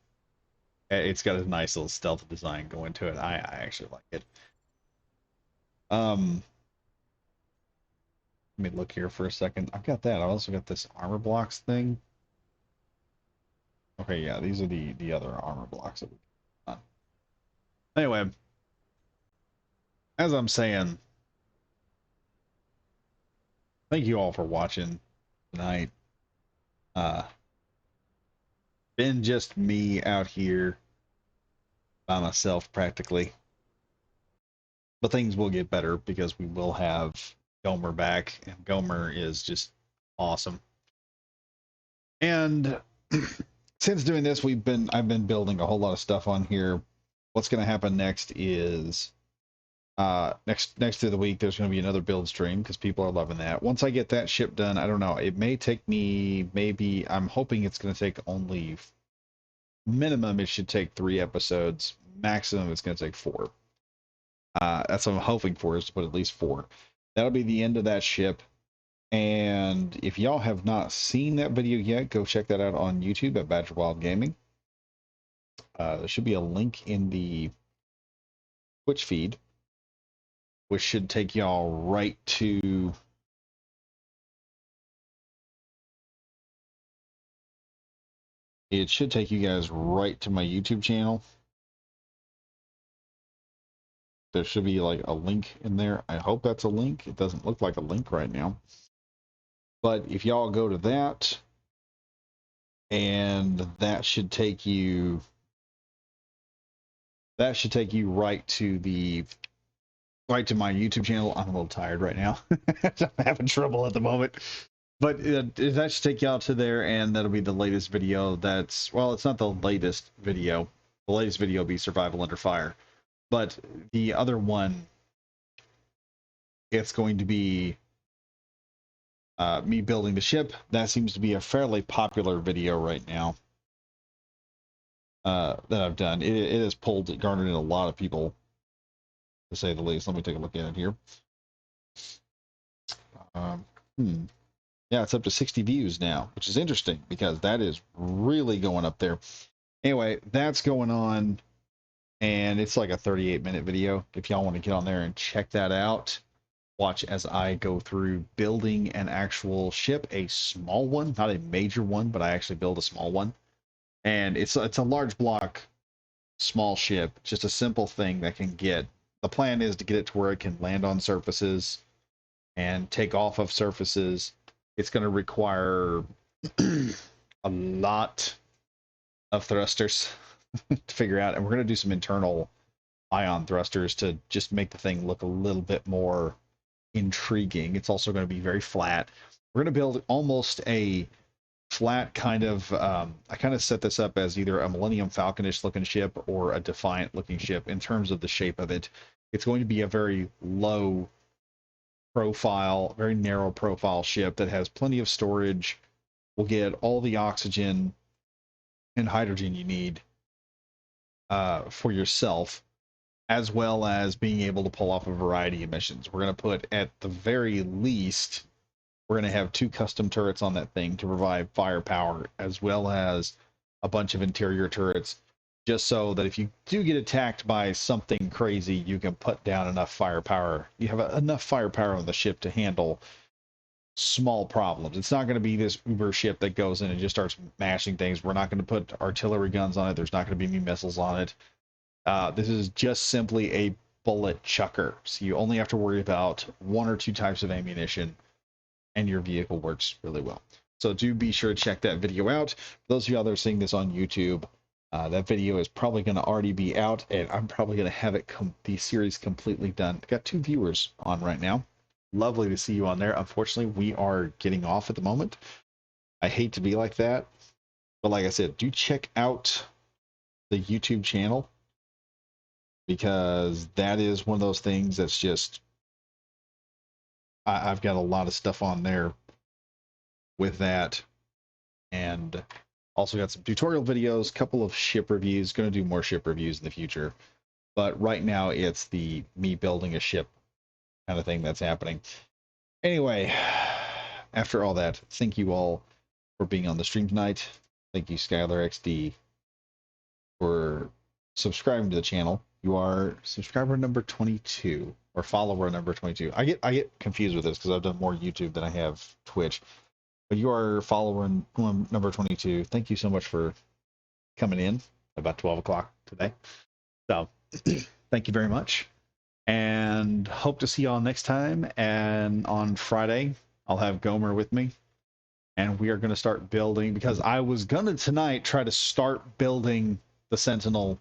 S1: It's got a nice little stealth design going to it. I actually like it. Let me look here for a second. I've got that. I also got this armor blocks thing. Okay, yeah, these are the other armor blocks that we got. Anyway, as I'm saying, thank you all for watching tonight. Been just me out here by myself practically. But things will get better because we will have Gomer back, and Gomer is just awesome. And since doing this, I've been building a whole lot of stuff on here. What's going to happen next is next through the week there's going to be another build stream because people are loving that. Once I get that ship done, I don't know, it may take me, maybe I'm hoping it's going to take only minimum it should take 3 episodes, maximum it's going to take 4. That's what I'm hoping for, is to put at least 4. That'll be the end of that ship. And if y'all have not seen that video yet, go check that out on YouTube at Badger Wild Gaming. There should be a link in the Twitch feed, which should take y'all right to it should take you guys right to my YouTube channel. There should be like a link in there. I hope that's a link. It doesn't look like a link right now. But if y'all go to that, and that should take you right to my YouTube channel. I'm a little tired right now. I'm having trouble at the moment. But that should take y'all to there, and that'll be the latest video. Well, it's not the latest video. The latest video will be Survival Under Fire. But the other one, it's going to be me building the ship. That seems to be a fairly popular video right now that I've done. It has garnered in a lot of people, to say the least. Let me take a look at it here. Um, Yeah, it's up to 60 views now, which is interesting because that is really going up there. Anyway, that's going on, and it's like a 38-minute video. If y'all want to get on there and check that out, watch as I go through building an actual ship, a small one, not a major one, but I actually build a small one. And it's a large block, small ship, just a simple thing that can get, the plan is to get it to where it can land on surfaces and take off of surfaces. It's going to require a lot of thrusters to figure out, and we're going to do some internal ion thrusters to just make the thing look a little bit more intriguing. It's also going to be very flat. We're going to build almost a flat kind of, I kind of set this up as either a Millennium Falconish looking ship or a Defiant looking ship in terms of the shape of it. It's going to be a very low profile, very narrow profile ship that has plenty of storage. Will get all the oxygen and hydrogen you need for yourself, as well as being able to pull off a variety of missions. We're going to put, at the very least, we're going to have 2 custom turrets on that thing to provide firepower, as well as a bunch of interior turrets, just so that if you do get attacked by something crazy, you can put down enough firepower. You have enough firepower on the ship to handle small problems. It's not going to be this uber ship that goes in and just starts mashing things. We're not going to put artillery guns on it. There's not going to be any missiles on it. This is just simply a bullet chucker. So you only have to worry about 1 or 2 types of ammunition, and your vehicle works really well. So do be sure to check that video out. For those of y'all that are seeing this on YouTube, that video is probably going to already be out, and I'm probably going to have it the series completely done. Got 2 viewers on right now. Lovely to see you on there. Unfortunately, we are getting off at the moment. I hate to be like that, but like I said, do check out the YouTube channel, because that is one of those things that's just, I've got a lot of stuff on there with that, and also got some tutorial videos, couple of ship reviews. Going to do more ship reviews in the future, but right now it's the me building a ship kind of thing that's happening. Anyway, after all that, thank you all for being on the stream tonight. Thank you, Skylar XD, for subscribing to the channel. You are subscriber number 22 or follower number 22. I get confused with this because I've done more YouTube than I have Twitch. But you are follower number 22. Thank you so much for coming in about 12 o'clock today. So thank you very much. And hope to see y'all next time. And on Friday, I'll have Gomer with me. And we are going to start building, because I was going to tonight try to start building the Sentinel.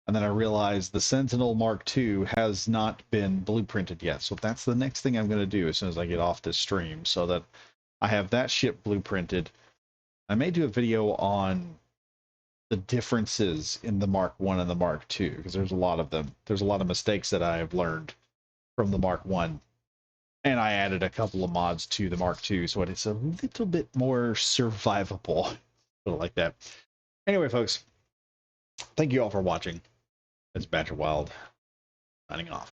S1: And then I realized the Sentinel Mark II has not been blueprinted yet. So that's the next thing I'm going to do as soon as I get off this stream, so that I have that ship blueprinted. I may do a video on the differences in the Mark I and the Mark II, because there's a lot of them. There's a lot of mistakes that I have learned from the Mark I. And I added a couple of mods to the Mark II, so it's a little bit more survivable. Sort of like that. Anyway, folks, thank you all for watching. It's Badger Wild, signing off.